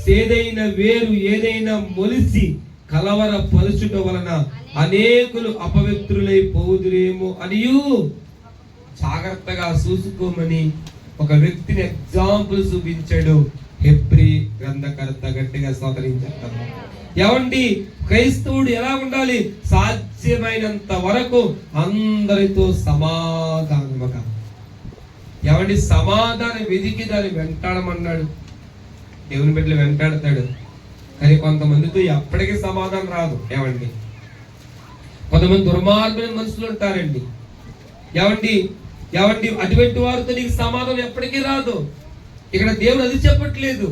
సేదైన వేరు ఏదైనా మొలిసి కలవర పరుచుట వలన అనేకులు అపవిత్రులై పోదురేమో అనియు జాగ్రత్తగా చూసుకోమని ఒక వ్యక్తిని ఎగ్జాంపుల్ చూపించాడు హెబ్రీ గ్రంథకర్త. గట్టిగా స్తోత్రించారు. ఏమండి, క్రైస్తవుడు ఎలా ఉండాలి? సాధ్యమైనంత వరకు అందరితో సమాధానముగా. ఏమండి, సమాధానం వెతికి దాన్ని వెంటాడమన్నాడు. దేవుని బిడ్డలు వెంటాడతాడు, కానీ కొంతమందితో ఎప్పటికీ సమాధానం రాదు. ఏమండి, కొంతమంది దుర్మార్గమైన మనుషులు ఉంటారండి. ఏమండి ఏమండి అటువంటి వారితో నీకు సమాధానం ఎప్పటికీ రాదు. ఇక్కడ దేవుడు అది చెప్పట్లేదు.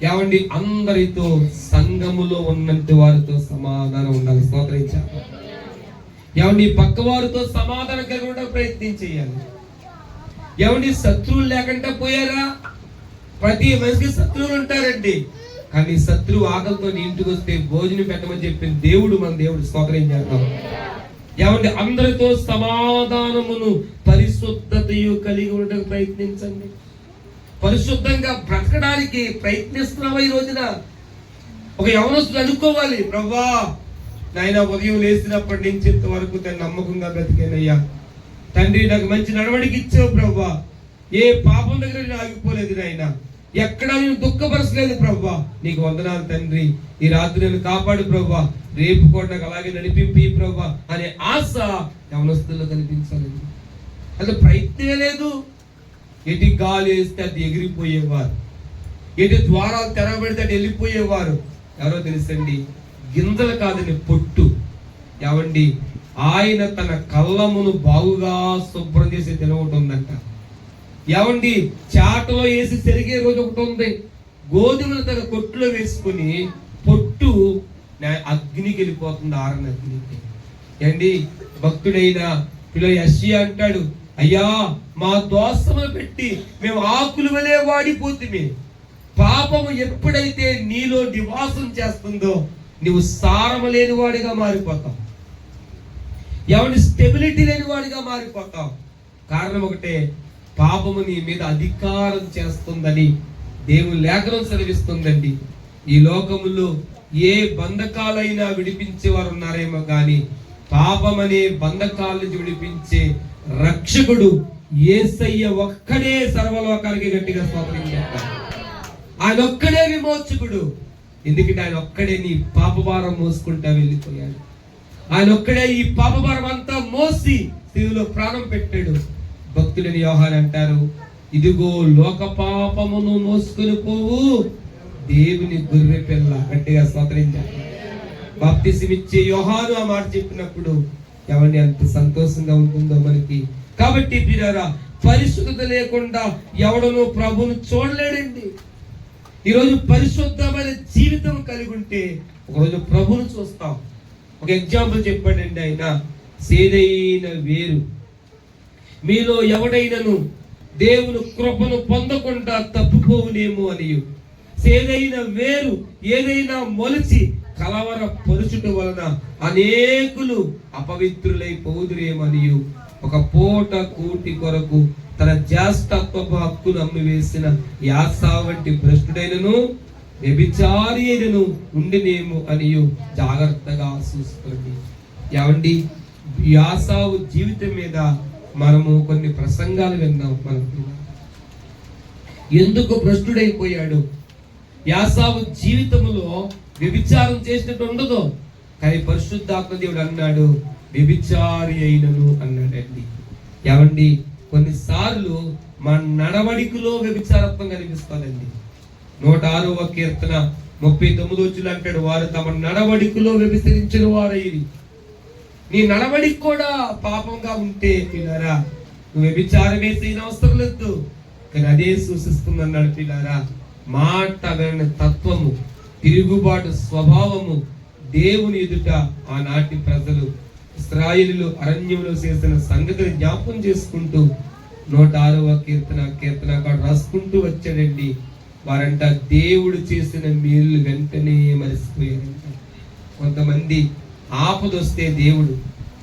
ఏమండి, అందరితో సంఘములో ఉన్నట్టు వారితో సమాధానం ఉండాలి. స్తోత్రించాలి. ఏమండి, పక్క వారితో సమాధానం కలిగి ఉండడానికి ప్రయత్నం చేయాలి. ఏమండి, శత్రువులు లేకుండా పోయారా? ప్రతి మనిషికి శత్రువులు ఉంటారండి, కానీ శత్రువు ఆకలితో నీ ఇంటికి వస్తే భోజనం పెట్టమని చెప్పిన దేవుడు మన దేవుడు. స్తోత్రం చేద్దాం. ఏమండి, అందరితో సమాధానమును పరిశుద్ధతయు కలిగి ఉండడానికి ప్రయత్నించండి. పరిశుద్ధంగా బ్రతకడానికి ప్రయత్నిస్తున్నావా? ఈ రోజున ఒక యవనస్తుడు అనుకోవాలి, ప్రభువా నాయన ఉదయం లేచినప్పటి నుంచి ఇంతవరకు తన నమ్మకంగా బ్రతికేనయ్యా తండ్రి, నాకు మంచి నడవడికి ఇచ్చావు ప్రభువా, ఏ పాపం దగ్గర నేను ఆగిపోలేదు నాయన, ఎక్కడా నేను దుఃఖపరచలేదు ప్రభువా, నీకు వందనాలు తండ్రి, ఈ రాత్రి నేను కాపాడు ప్రభువా, రేపు కూడా నాకు అలాగే నడిపింపి ప్రభువా అనే ఆశ యవనస్తుల్లో కనిపించాలండి. అసలు ప్రయత్నమే లేదు. ఎటు గాలి వేస్తే అది ఎగిరిపోయేవారు, ఎటు ద్వారాలు తెరవబడితే అది వెళ్ళిపోయేవారు. ఎవరో తెలుసండి, గింజలు కాదని పొట్టు. ఏమండి, ఆయన తన కళ్ళమును బాగుగా శుభ్రం చేసి తినవటం ఉందంట. ఏమండి, చాటలో వేసి చెరిగే రోజు ఒకటి ఉంది. గోధుమలు తన కొట్టులో వేసుకుని పొట్టు అగ్నికి వెళ్ళిపోతుంది, ఆరని అగ్నికి. ఏండి, భక్తుడైన పిల్ల యెషయా అంటాడు, అయ్యా మా దోషములు పెట్టి మేము ఆకులు వలె వాడిపోతుంది. పాపము ఎప్పుడైతే నీలో నివాసం చేస్తుందో నువ్వు సారము లేని వాడిగా మారిపోతావు. ఎవరి స్టెబిలిటీ లేని వాడిగా మారిపోతావు. కారణం ఒకటే, పాపము నీ మీద అధికారం చేస్తుందని దేవుని లేఖనం సెలవిస్తుందండి. ఈ లోకములో ఏ బంధకాలైనా విడిపించే వారు ఉన్నారేమో కానీ పాపం అనే బంధకాల నుంచి విడిపించే రక్షకుడు యేసయ్య ఒక్కడే సర్వలోకానికి. గట్టిగా స్తోత్రం చేస్తారు. ఆయన ఒక్కడే విమోచకుడు. ఎందుకంటే ఆయన ఒక్కడే నీ పాపభారం మోసుకుంటా వెళ్ళిపోయాడు. ఆయన ఒక్కడే ఈ పాపభారం అంతా మోసి శిలువలో ప్రాణం పెట్టాడు. భక్తుడని యోహాను అంటారు, ఇదిగో లోక పాపమును మోసుకొని పోవు దేవుని గొర్రె పిల్ల. గట్టిగా స్తోత్రించాలి. బాప్తిసమిచ్చే యోహాను ఆ మాట చెప్పినప్పుడు ఎవరిని ఎంత సంతోషంగా ఉంటుందో మనకి. కాబట్టి ప్రియులారా, పరిశుద్ధత లేకుండా ఎవడనూ ప్రభువును చూడలేడండి. ఈరోజు పరిశుద్ధమైన జీవితం కలిగి ఉంటే ఒకరోజు ప్రభువును చూస్తాం. ఒక ఎగ్జాంపుల్ చెప్పాడండి ఆయన, సేదైన వేరు మీలో ఎవడైనను దేవుని కృపను పొందకుండా తప్పిపోవునేమో అనియు సేదైన వేరు ఏదైనా మొలిచి కలవర పరుచుట వలన అనేకులు అపవిత్రులై పోదురేమనియు ఒక పూట కూటి కొరకు తన జ్యేష్ఠత్వపు హక్కును అమ్మివేసిన యాసా వంటి భ్రష్టుడైనను వ్యభిచారి అయినను ఉండినేమో అనియు జాగ్రత్తగా చూసుకోండి. ఏమండి, యాసావు జీవితం మీద మనము కొన్ని ప్రసంగాలు విన్నాం. ఎందుకు భ్రష్టుడైపోయాడు? యాసావు జీవితంలో వ్యభిచారం చేసినట్టు ఉండదు, కానీ పరిశుద్ధాత్మ దేవుడు అన్నాడు వ్యభిచారి అయినను అన్నాడండి. ఏమండి, కొన్నిసార్లు మన నడవడికలో వ్యభిచారత్వం కనిపిస్తుందండి. 106వ కీర్తన 39 అంటాడు, వారు తమ నడవడికలో వ్యభిచరించిన వారయ్యి. నీ నడవడికి కూడా పాపంగా ఉంటే పిల్లారా, నువ్వు వ్యభిచారం వేసిన అవసరం లేదు, కానీ అదే సూచిస్తుందన్నాడు. పిల్లారా, మాట వినని తత్వము, తిరుగుబాటు స్వభావము దేవుని ఎదుట ఆనాటి ప్రజలు ఇశ్రాయేలీయులు అరణ్యంలో చేసిన సంగతిని జ్ఞాపకం చేసుకుంటూ 106వ కీర్తనకాడు రాసుకుంటూ వచ్చాడండి. వారంట దేవుడు చేసిన మేలు వెంటనే మరిసిపోయారంట. కొంతమంది ఆపదొస్తే దేవుడు,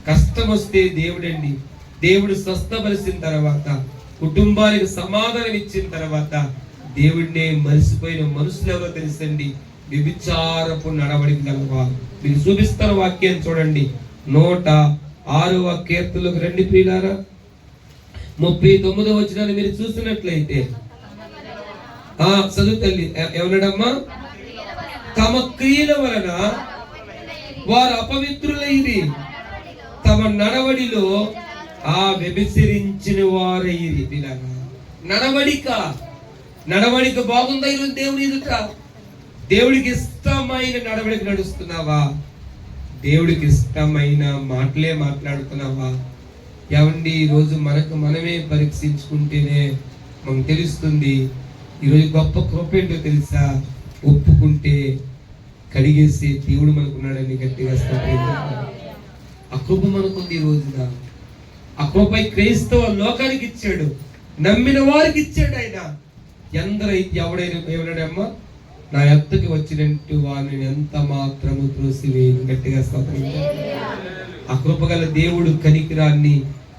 కష్టం వస్తే దేవుడండి, దేవుడు స్వస్థపరిచిన తర్వాత, కుటుంబానికి సమాధానం ఇచ్చిన తర్వాత దేవుడినే మరిసిపోయిన మనుషులు ఎవరో తెలుసండి? వ్యభిచారపు నడవడిక గలవారు. మీరు చూపిస్తారు వాక్యాన్ని చూడండి. 106వ కీర్తనలోకి రండి ప్రియులారా. 39వ వచనాన్ని మీరు చూసినట్లయితే చదువు తల్లి ఏమన్నాడమ్మా? తమ క్రియల వలన వారు అపవిత్రులైరి, తమ నడవడిలో వ్యభిచరించిన వారయ్యి. నడవడిక బాగుందా ఈరోజు దేవుని ఎదుట? దేవుడికి ఇష్టమైన నడవడిక నడుస్తున్నావా? దేవుడికి ఇష్టమైన మాటలే మాట్లాడుతున్నావా? ఏమండి, ఈరోజు మనకు మనమే పరీక్షించుకుంటేనే మనకు తెలుస్తుంది. ఈరోజు గొప్ప కృప ఏంటో తెలుసా? ఒప్పుకుంటే కడిగేసి దేవుడు మనకున్నాడని గట్టిగా ఆ కృప మనకుంది. ఈ రోజున ఆ కృప క్రైస్తవ లోకానికి ఇచ్చాడు, నమ్మిన వారికి ఇచ్చాడు ఆయన. ఎవడైనా నా ఎద్దకి వచ్చినట్టు వారిని ఎంత మాత్రము త్రోసివేయను. గట్టిగా స్తోత్రించాలి. ఆ కృపగల దేవుడు కనికరాన్ని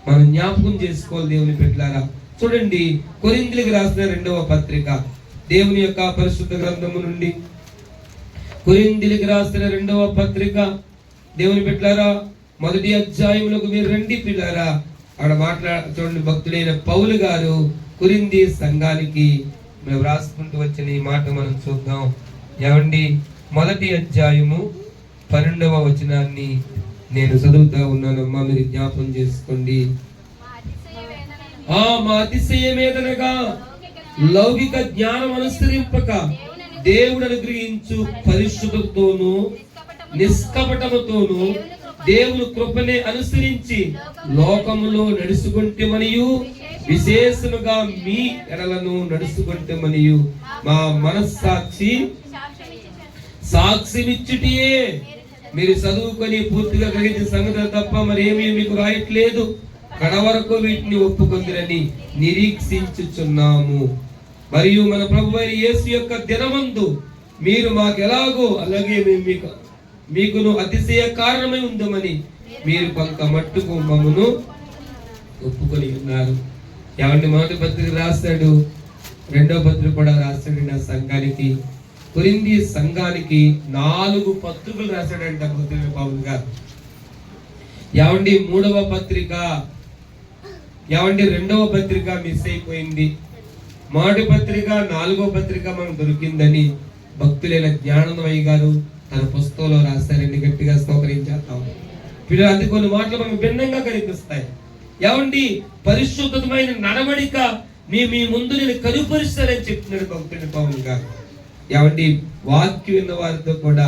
మనం జ్ఞాపకం చేసుకోవాలి. దేవుని బిడ్డలారా, చూడండి, కొరింథీయులకు రాసిన 2వ పత్రిక, దేవుని యొక్క పరిశుద్ధ గ్రంథము నుండి కొరింథీయులకు రాసిన 2వ పత్రిక, దేవుని బిడ్డలారా, 1వ అధ్యాయంలోకి మీరు రండి పిల్లారా. అక్కడ చూడండి, భక్తుడైన పౌలు గారు కొరింథీ సంఘానికి మేము రాసుకుంటూ వచ్చిన ఈ మాట మనం చూద్దాం. ఏమండి, 1వ అధ్యాయము 12వ వచనాన్ని నేను చదువుతా ఉన్నానమ్మా, మీరు జ్ఞాపకం చేసుకోండి. మా అతిశయమేదనగా లౌకిక జ్ఞానం అనుసరింపక దేవుడు అనుగ్రహించు పరిశుద్ధతతోను నిష్కపటముతోను దేవుని కృపనే అనుసరించి లోకములో నడుచుకుంటేమనియు విశేషముగా మీ ఎడలను నడుచుకుంటేమనియు మా సాక్ష్యమిచ్చుటియే. మీరు చదువుకొని పూర్తిగా గ్రహించిన సంగతి తప్ప మరేమీ మీకు రాయట్లేదు. కడవరకు వీటిని ఒప్పుకొందిరని నిరీక్షించుచున్నాము. మరియు మన ప్రభువైన యేసు యొక్క దినమందు మీరు మాకెలాగో అలాగే మీకును అతిశయ కారణమై ఉందమని మీరు కొంత మట్టుకు మమ్మను ఒప్పుకొని ఉన్నారు. ఎవరిని 1వ పత్రిక రాస్తాడు, 2వ పత్రిక కూడా రాస్తాడు. నా సంఘానికి, కొరింథీ సంఘానికి 4 పత్రికలు రాశాడంట పౌలు గారు. ఏమండి, 3వ పత్రిక, ఏమండి 2వ పత్రిక మిస్ అయిపోయింది. 1వ పత్రిక 4వ పత్రిక మనకు దొరికిందని భక్తులైన జ్ఞానోదయ గారు తన పుస్తకంలో రాశారండి. గట్టిగా స్తోత్రించేద్దాం. పిల్లలు, అది కొన్ని మాటలు మనకు భిన్నంగా కనిపిస్తాయి. ఏమండి, పరిశుద్ధమైన నడవడిక మీ ముందు నేను కనుపరుస్తానని చెప్తున్నాడు భక్తుని పౌలు గారు. ఏమండి, వాక్యం విన్న వారితో కూడా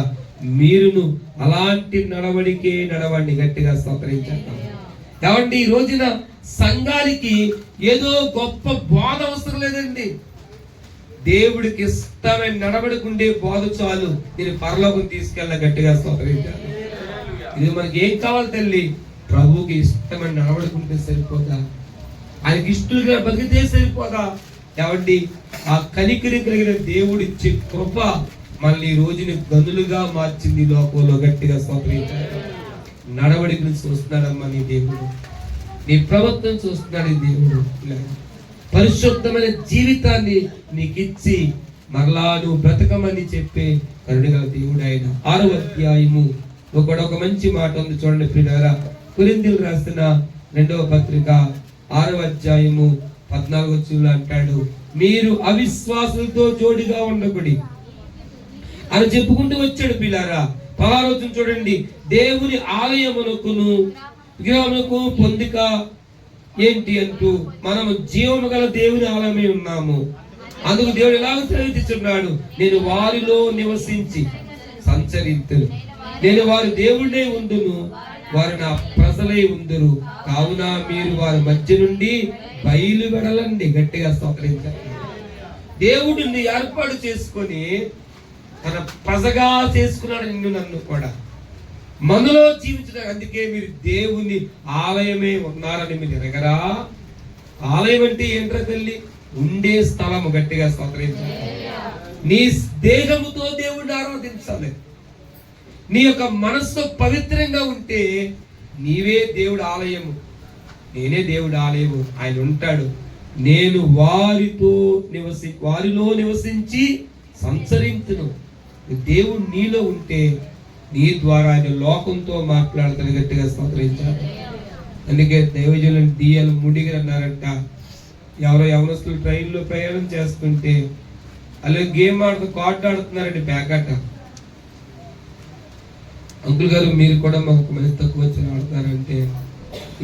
మీరును అలాంటి నడవడికే నడవండి. గట్టిగా స్తోత్రించేద్దాం. ఏమండి, ఈ రోజున సంఘానికి ఏదో గొప్ప బోధ అవసరం లేదండి. దేవుడికి ఇష్టమైన నడవడికుండే బోధ చాలు, నేను పరలోకం తీసుకెళ్ళ. గట్టిగా స్తోత్రించాలి. ఇది మనకి ఏం కావాలి తల్లి? ప్రభువుకి ఇష్టమైన నడవడుకుంటే సరిపోదా? ఆయనకి ఇష్టలుగా బతికితే సరిపోదా? ఏమండి, ఆ కనికరి కలిగిన దేవుడిచ్చే కృప మనల్ని ఈ రోజుని గనులుగా మార్చింది లోకంలో. గట్టిగా స్తోత్రించాలి. నడవడికను చూస్తున్నాడమ్మా నీ దేవుడు, నీ ప్రవర్తన చూస్తున్నాడు ఈ దేవుడు. పరిశుద్ధమైన జీవితాన్ని నీకు ఇచ్చి మరలా నువ్వు బ్రతకమని చెప్పే కరుణగల దేవుడు ఆయన. 6వ అధ్యాయము ఒక మంచి మాట ఉంది చూడండి ప్రియులారా. కొరింథీయులకు రాసిన 2వ పత్రిక 6వ అధ్యాయము 14వ వచనంలో అంటాడు, మీరు అవిశ్వాసులతో జోడిగా ఉండబడి అని చెప్పుకుంటూ వచ్చాడు పిల్లారా. పలారోజు చూడండి, దేవుని ఆలయమునకును విగ్రహమునకు పొందిక ఏంటి అంటూ మనము జీవము గల దేవుని ఆలయమై ఉన్నాము. అందుకు దేవుడు ఎలాగ సెలవిస్తున్నాడు, నేను వారిలో నివసించి సంచరింతును, నేను వారి దేవుడే ఉండును, వారు నా ప్రజలై ఉందురు, కావున మీరు వారి మధ్య నుండి బయలు వెడలండి. గట్టిగా స్తోత్రించాలి. దేవుడిని ఏర్పాటు చేసుకొని తన ప్రజగా చేసుకున్నాడు నిన్ను నన్ను కూడా, మనలో జీవించడానికి. అందుకే మీరు దేవుని ఆలయమే ఉన్నారని మీరు ఎరగరా? ఆలయం అంటే ఏంట్రా తల్లి? ఉండే స్థలము. గట్టిగా స్తోత్రించాలి. నీ దేహముతో దేవుడిని ఆరాధించాలి. నీ యొక్క మనస్సు పవిత్రంగా ఉంటే నీవే దేవుడు ఆలయము. నేనే దేవుడు ఆలయము. ఆయన ఉంటాడు, నేను వారిలో నివసించి సంచరించును. దేవుడు నీలో ఉంటే నీ ద్వారా ఆయన లోకంతో మాట్లాడతాడు. గట్టిగా స్తోత్రించాలి. అందుకే దైవజనులను దీయాలు ముడిగా అన్నారంట. ఎవరో యవనస్తులు ట్రైన్లో ప్రయాణం చేస్తుంటే అలాగే గేమ్ ఆడుతూ కార్డు ఆడుతున్నారండి, బ్యాకాట. అంకుల్ గారు, మీరు కూడా మాకు మనసు తక్కువ వచ్చి ఆడుతున్నారంటే,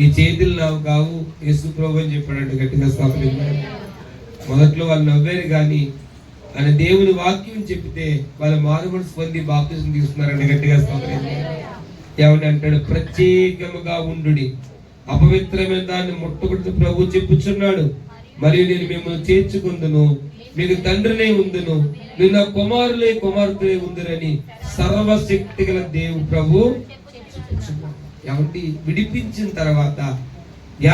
ఈ చేతులు నాకు కావు, యేసు ప్రభు అని చెప్పాడంటే. గట్టిగా స్తోత్రించాడు. మొదట్లో వాళ్ళు నవ్వారు, కానీ ఆయన దేవుని వాక్యం చెప్తే వాళ్ళ మారుమనసు పొంది బాప్తిజం తీసుకున్నారంటే. గట్టిగా స్తోత్రించాడు. ఏమని అంటాడు? ప్రత్యేకముగా ఉండుడి, అపవిత్రమైన దాన్ని ముట్టకూడదు ప్రభు చెప్పుచున్నాడు. మరియు నేను మిమ్మల్ని చేర్చుకుందును, మీకు తండ్రినే ఉందును, మీరు నా కుమార్తెలే ఉందురని సర్వశక్తి గల దేవుడు ప్రభు చెప్పుచున్నాడు. ఏమంటే విడిపించిన తర్వాత,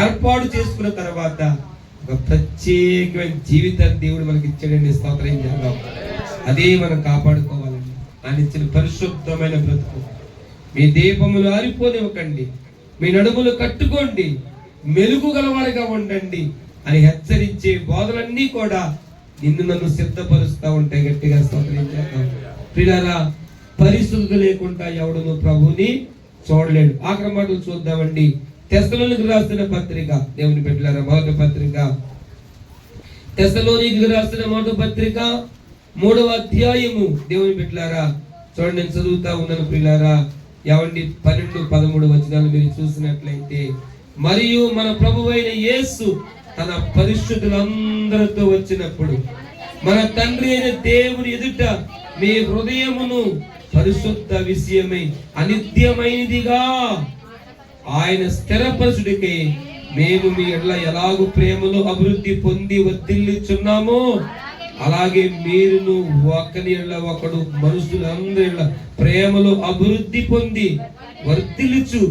ఏర్పాటు చేసుకున్న తర్వాత ఒక ప్రత్యేకమైన జీవితాన్ని దేవుడు మనకి ఇచ్చాడండి. స్తోత్రం చేద్దాం. అదే మనం కాపాడుకోవాలండి. ఆయన ఇచ్చిన పరిశుద్ధమైన బ్రతుకు. మీ దీపములు ఆరిపోనివ్వకండి, మీ నడుములు కట్టుకోండి, మెలుగు గలవారిగా ఉండండి అని హెచ్చరించే బోధలన్నీ కూడా నిన్ను నన్ను సిద్ధపరుస్తూ ఉంటాయి. గట్టిగా స్తోత్రం చేద్దాం. ప్రియులారా, పరిశుద్ధత లేకుండా ఎవడును ప్రభుని చూడలేడు. ఆఖరి మాటలు చూద్దామండి. తెస్సలోనికీయులకు రాసిన పత్రిక, దేవుని బిడ్డలారా, మొదటి పత్రిక, తెస్సలోనికీయులకు రాసిన మొదటి పత్రిక 3వ అధ్యాయము. దేవుని బిడ్డలారా చూడండి, నేను చదువుతా ఉన్నాను ప్రియులారా. 12-13 వచనాలు మీరు చూసినట్లయితే, మరియు మన ప్రభువైన యేసు తన పరిశుద్ధులందరితో వచ్చినప్పుడు మన తండ్రి అయిన దేవుని ఎదుట మీ హృదయమును పరిశుద్ధ విషయమై అనిత్యమైనదిగా ఆయన స్థిరపరచుడికై మేము మీ ఎడల ఎలాగూ ప్రేమలో అభివృద్ధి పొంది వర్ధిల్లుచున్నామో అలాగే మీరును ఒకని ఎడల ఒకడు మనుషులందరి ఎడల ప్రేమలో అభివృద్ధి పొంది వర్ధిల్లినట్టు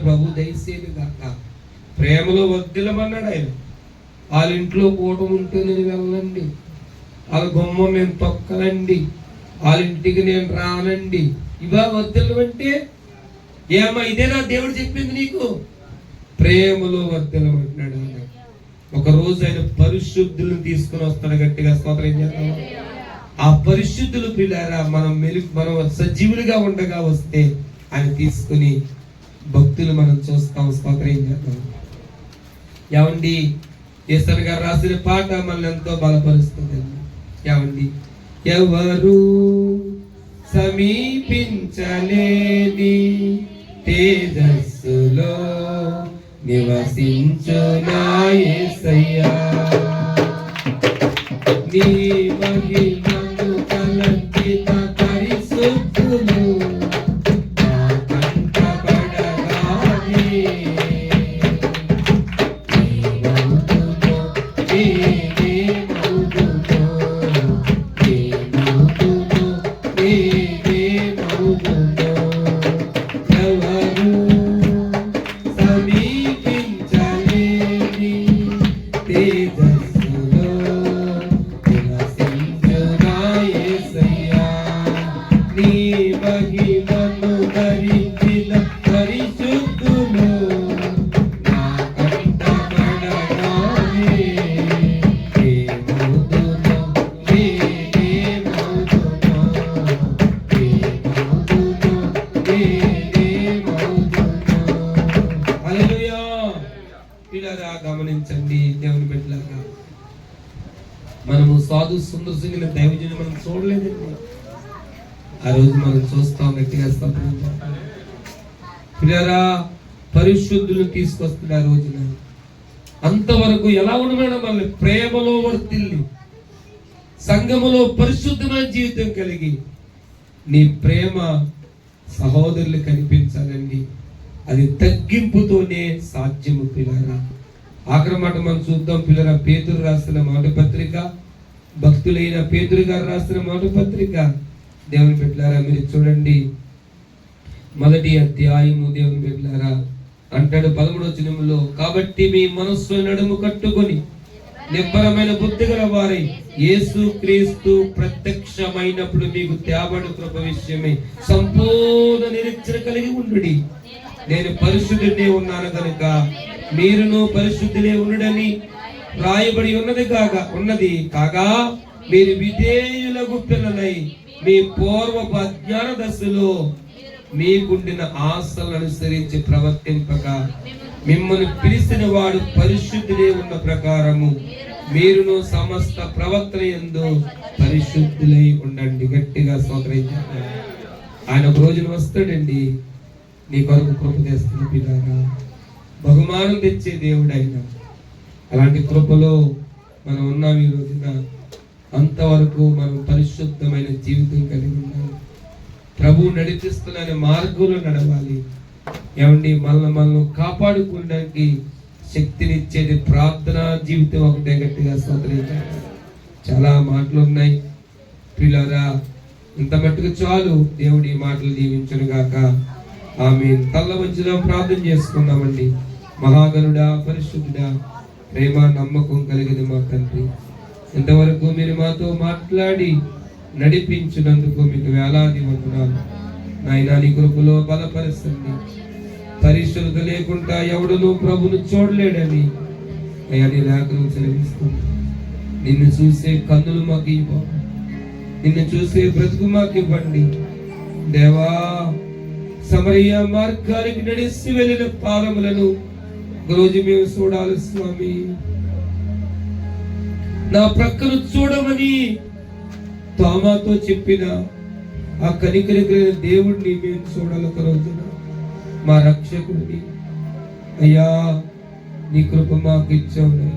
ప్రభు దయచేయును గాక. ప్రేమలో వర్ధిల్లమన్నాడు ఆయన. వాళ్ళ ఇంట్లో కూటం ఉంటే నేను వెళ్ళండి, వాళ్ళ గుమ్మం నేను తొక్కనండి, వాళ్ళ ఇంటికి నేను రానండి. ఇవా వర్ధిల్లమంటే? ఏమా ఇదేనా దేవుడు చెప్పింది నీకు? ప్రేమలో వర్ధిల్లమంటున్నాడు ఆయన. ఒక రోజు ఆయన పరిశుద్ధులను తీసుకుని వస్తాడు. గట్టిగా స్తోత్రం చేద్దాం. ఆ పరిశుద్ధులు పిల్లారా మనం సజీవులుగా ఉండగా వస్తే ఆయన తీసుకుని భక్తులు మనం చూస్తాం. స్తోత్రం చేద్దాం. ఏమండి, యేసయ్య గారు రాసిన పాట మనల్ని ఎంతో బలపరుస్తుంది. ఏమండి, ఎవరు సమీపించలేని తేజస్సులో నివసించు నా యేసయ్యా, నీ మహిమను కలంకిత పరిశుద్ధులు నా కంటపడగానే గమనించండి దేవుని బిడ్డలారా. సాధు సుందర సింగ్ దైవజనం మనం చూడలేదండి. ఆ రోజు మనం చూస్తాం. గట్టిగా పిల్లరా, పరిశుద్ధులు తీసుకొస్తుంది ఆ రోజున. అంతవరకు ఎలా ఉండమన్నా మనల్ని ప్రేమలో వర్తిల్లి సంఘములో పరిశుద్ధమైన జీవితం కలిగి నీ ప్రేమ సహోదరులు కనిపించాలండి. అది తగ్గింపుతోనే సాధ్యము పిల్లరా. ఆఖరి మాట మనం చూద్దాం పిల్లరా. పేతురు రాసిన మాట పత్రిక, భక్తులైన పేతురు గారు రాసిన మాట పత్రిక. దేవుని బిడ్డలారా మీరు చూడండి, 1వ అధ్యాయము. దేవుని బిడ్డలారా అంటాడు 13వ వచనంలో, కాబట్టి మీ మనస్సు నడుము కట్టుకొని నిబ్బరమైన బుద్ధి గల వారై యేసు క్రీస్తు ప్రత్యక్షమైనప్పుడు మీకు తేబడు కృప విషయమై సంపూర్ణ నిరీక్షణ కలిగి ఉండుడి. నేను పరిశుద్ధుడే ఉన్నాను కనుక మీరును పరిశుద్ధులే ఉండుడని రాయబడి ఉన్నది కాగా మీరు విధేయులకు పిల్లలై మీ పూర్వపు అజ్ఞాన దశలో మీకుండిన ఆశలను అనుసరించి ప్రవర్తింపక మిమ్మల్ని పిలిచిన వాడు పరిశుద్ధులే ఉన్న ప్రకారము మీరును సమస్త ప్రవర్తన యందు పరిశుద్ధులై ఉండండి. గట్టిగా స్తోత్రించండి. ఆయన ఒక రోజున వస్తాడండి, నీ కొరకు కృప తెస్తున్న పిల్లారా. బహుమానం తెచ్చే దేవుడైనా అలాంటి కృపలో మనం ఉన్నాం. ఈ రోజున అంతవరకు మనం పరిశుద్ధమైన జీవితం కలిగి ఉండాలి. ప్రభు నడిపిస్తున్న మార్గంలో నడవాలి. ఏమండి, మనల్ని కాపాడుకోవడానికి శక్తినిచ్చేది ప్రార్థనా జీవితం ఒకటే. గట్టిగా స్తోత్రించాలి. చాలా మాటలు ఉన్నాయి పిల్లరా, ఇంత మట్టుకు చాలు. దేవుడి మాటలు దీవించును గాక. ఆమేన్. తల్ల వంచుదాం, ప్రార్థన చేసుకుందామండి. మహాగణుడా, పరిశుద్ధుడా, ప్రేమ నమ్మకం కలిగిన మా తండ్రి, ఇంతవరకు మీరు మాతో మాట్లాడి నడిపించినందుకు మీకు వేలాది వందనాలు నాయనా. నీ కృపలో బలపరుస్తుంది. పరిశుద్ధత లేకుండా ఎవడును ప్రభును చూడలేడని అయ్యా నీ లేఖనం సెలవిస్తుంది. నిన్ను చూసే కన్నులు మాకు ఇవ్వండి, నిన్ను చూసే బ్రతుకు మాకు ఇవ్వండి దేవా. సమరయ మార్గానికి నడిచి వెళ్ళిన పాదములను రోజు మేము చూడాలి స్వామి. నా ప్రక్కను చూడమని తోమాతో చెప్పిన ఆ కనికరిగిన దేవుడిని మేము చూడాలి ఒక రోజున, మా రక్షకుడిని. అయ్యా నీ కృప మాకు ఇచ్చావు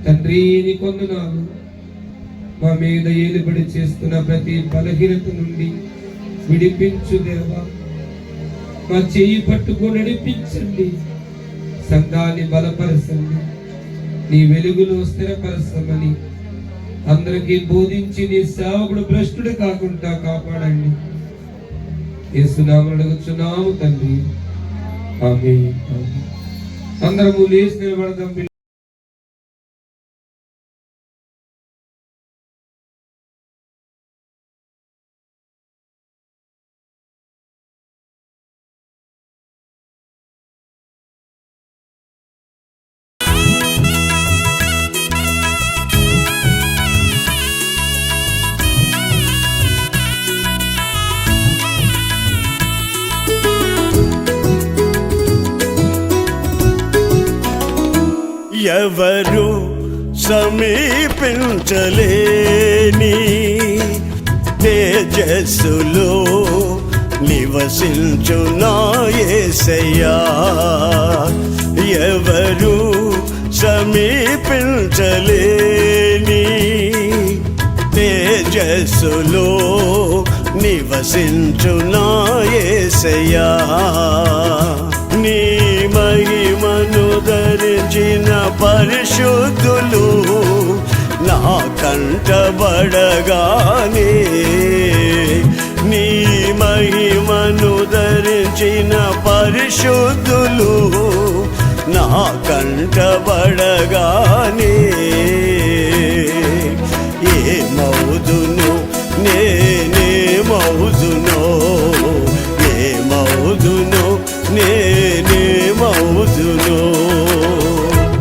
తండ్రి, నీ కొందనాలు. మా మీద ఏలుబడి చేస్తున్న ప్రతి బలహీనత నుండి విడిపించు దేవా. మా చెయ్యి పట్టుకొని నడిపించండి, సంఘాన్ని బలపరచండి, నీ వెలుగులో స్థిరపరచమని అందరికీ బోధించి నీ సేవకుడు భ్రష్టుడు కాకుండా కాపాడండి. యేసునామమున అడుగుచున్నాము తండ్రి, ఆమేన్. అందరము లేచి నిలబడదాం. ఎవరు సమీపించలేని తేజస్సులో నివసించు నా యేసయ్యా. ఎవరు సమీపించలేని తేజస్సులో నివసించు నా యేసయ్యా. నీ మహిమను ధరించిన పరిశుద్ధులు నా కంటబడగానే, నీ మహిమను ధరించిన పరిశుద్ధులు నా కంటబడగానే